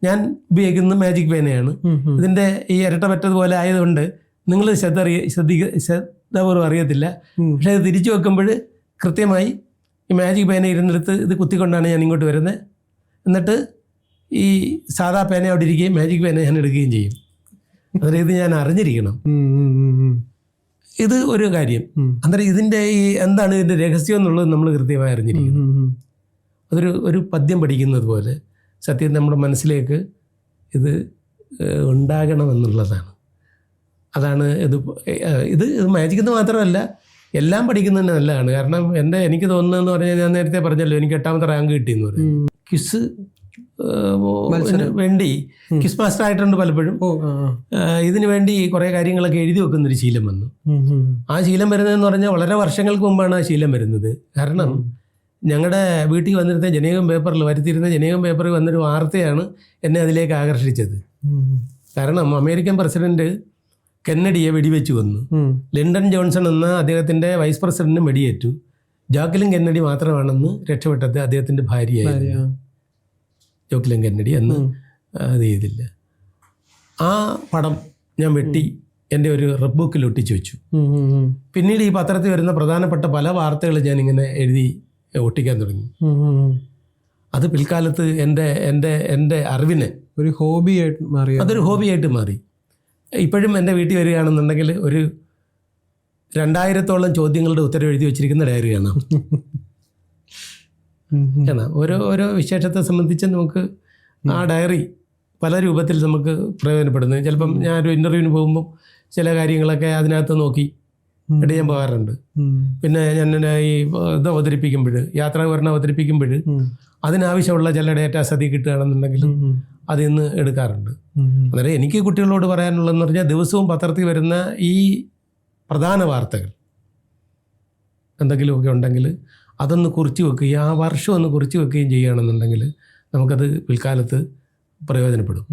ഞാൻ ഉപയോഗിക്കുന്നത് മാജിക് പേനയാണ്. ഇതിന്റെ ഈ ഇരട്ട പറ്റതുപോലെ ആയതുകൊണ്ട് നിങ്ങൾ ശ്രദ്ധപൂർവ്വം അറിയത്തില്ല. പക്ഷെ ഇത് തിരിച്ചു വെക്കുമ്പോൾ കൃത്യമായി ഈ മാജിക് പേന ഇരുന്നിടത്ത് ഇത് കുത്തിക്കൊണ്ടാണ് ഞാൻ ഇങ്ങോട്ട് വരുന്നത്. എന്നിട്ട് ഈ സാധാ പേന അവിടെ ഇരിക്കുകയും മാജിക് പേന ഞാൻ എടുക്കുകയും ചെയ്യും. അന്നേരം ഇത് ഞാൻ അറിഞ്ഞിരിക്കണം. ഇത് ഒരു കാര്യം. അന്നേരം ഇതിൻ്റെ ഈ എന്താണ് ഇതിൻ്റെ രഹസ്യം എന്നുള്ളത് നമ്മൾ കൃത്യമായി അറിഞ്ഞിരിക്കണം. ഒരു പദ്യം പഠിക്കുന്നത് പോലെ സത്യം നമ്മുടെ മനസ്സിലേക്ക് ഇത് ഉണ്ടാകണമെന്നുള്ളതാണ്. അതാണ് ഇത് മാജിക് എന്ന് മാത്രമല്ല, എല്ലാം പഠിക്കുന്നത് നല്ലതാണ്. കാരണം എനിക്ക് തോന്നുന്നതെന്ന് പറഞ്ഞാൽ, ഞാൻ നേരത്തെ പറഞ്ഞല്ലോ എനിക്ക് 8ാമത്തെ റാങ്ക് കിട്ടിയെന്ന് പറയും. ക്വിസ് വേണ്ടി ക്വിസ് മാസ്റ്റർ ആയിട്ടുണ്ട് പലപ്പോഴും. ഇതിനു വേണ്ടി കുറേ കാര്യങ്ങളൊക്കെ എഴുതി വെക്കുന്നൊരു ശീലം വന്നു. ആ ശീലം വരുന്നതെന്ന് പറഞ്ഞാൽ വളരെ വർഷങ്ങൾക്ക് മുമ്പാണ് ആ ശീലം വരുന്നത്. കാരണം ഞങ്ങളുടെ വീട്ടിൽ വന്നിരുന്ന ജനേകം പേപ്പറിൽ വരുത്തിയിരുന്ന ജനേകം പേപ്പറിൽ വന്നൊരു വാർത്തയാണ് എന്നെ അതിലേക്ക് ആകർഷിച്ചത്. കാരണം അമേരിക്കൻ പ്രസിഡന്റ് കെന്നഡിയെ വെടിവെച്ച് കൊന്നു. ലിൻഡൻ ജോൺസൺ എന്ന അദ്ദേഹത്തിൻ്റെ വൈസ് പ്രസിഡന്റിനും വെടിയേറ്റു. ജാക്വലിൻ കെന്നഡി മാത്രമാണെന്ന് രക്ഷപ്പെട്ടത് അദ്ദേഹത്തിൻ്റെ ഭാര്യയായിരുന്നു. ജാക്വലിൻ കെന്നഡി അന്ന് അത് ചെയ്തില്ല. ആ പടം ഞാൻ വെട്ടി എൻ്റെ ഒരു റെഡ് ബുക്കിൽ ഒട്ടിച്ചു വെച്ചു. പിന്നീട് ഈ പത്രത്തിൽ വരുന്ന പ്രധാനപ്പെട്ട പല വാർത്തകൾ ഞാൻ ഇങ്ങനെ എഴുതി ഒട്ടിക്കാൻ തുടങ്ങി. അത് പിൽക്കാലത്ത് എൻ്റെ അറിവിനെ ഒരു ഹോബിയായിട്ട് മാറി. അതൊരു ഹോബിയായിട്ട് മാറി. ഇപ്പോഴും എൻ്റെ വീട്ടിൽ വരികയാണെന്നുണ്ടെങ്കിൽ ഒരു 2000-ഓളം ചോദ്യങ്ങളുടെ ഉത്തരം എഴുതി വെച്ചിരിക്കുന്ന ഡയറി കാണാം. ഓരോ വിശേഷത്തെ സംബന്ധിച്ച് നമുക്ക് ആ ഡയറി പല രൂപത്തിൽ നമുക്ക് പ്രയോജനപ്പെടുന്നു. ചിലപ്പം ഞാനൊരു ഇൻ്റർവ്യൂവിന് പോകുമ്പോൾ ചില കാര്യങ്ങളൊക്കെ അതിനകത്ത് നോക്കി ഞാൻ പോകാറുണ്ട്. പിന്നെ ഞാൻ ഈ ഇത് അവതരിപ്പിക്കുമ്പോൾ, യാത്രാവിവരണം അവതരിപ്പിക്കുമ്പോൾ അതിനാവശ്യമുള്ള ചില ഡേറ്റാസ് അതിൽ കിട്ടുകയാണെന്നുണ്ടെങ്കിൽ അതിൽ നിന്ന് എടുക്കാറുണ്ട്. അന്നേരം എനിക്ക് കുട്ടികളോട് പറയാനുള്ളതെന്ന് പറഞ്ഞാൽ, ദിവസവും പത്രത്തിൽ വരുന്ന ഈ പ്രധാന വാർത്തകൾ എന്തെങ്കിലുമൊക്കെ ഉണ്ടെങ്കിൽ അതൊന്ന് കുറിച്ച് വെക്കുകയും ആ വർഷം ഒന്ന് കുറിച്ച് വെക്കുകയും ചെയ്യുകയാണെന്നുണ്ടെങ്കിൽ നമുക്കത് പിൽക്കാലത്ത് പ്രയോജനപ്പെടും.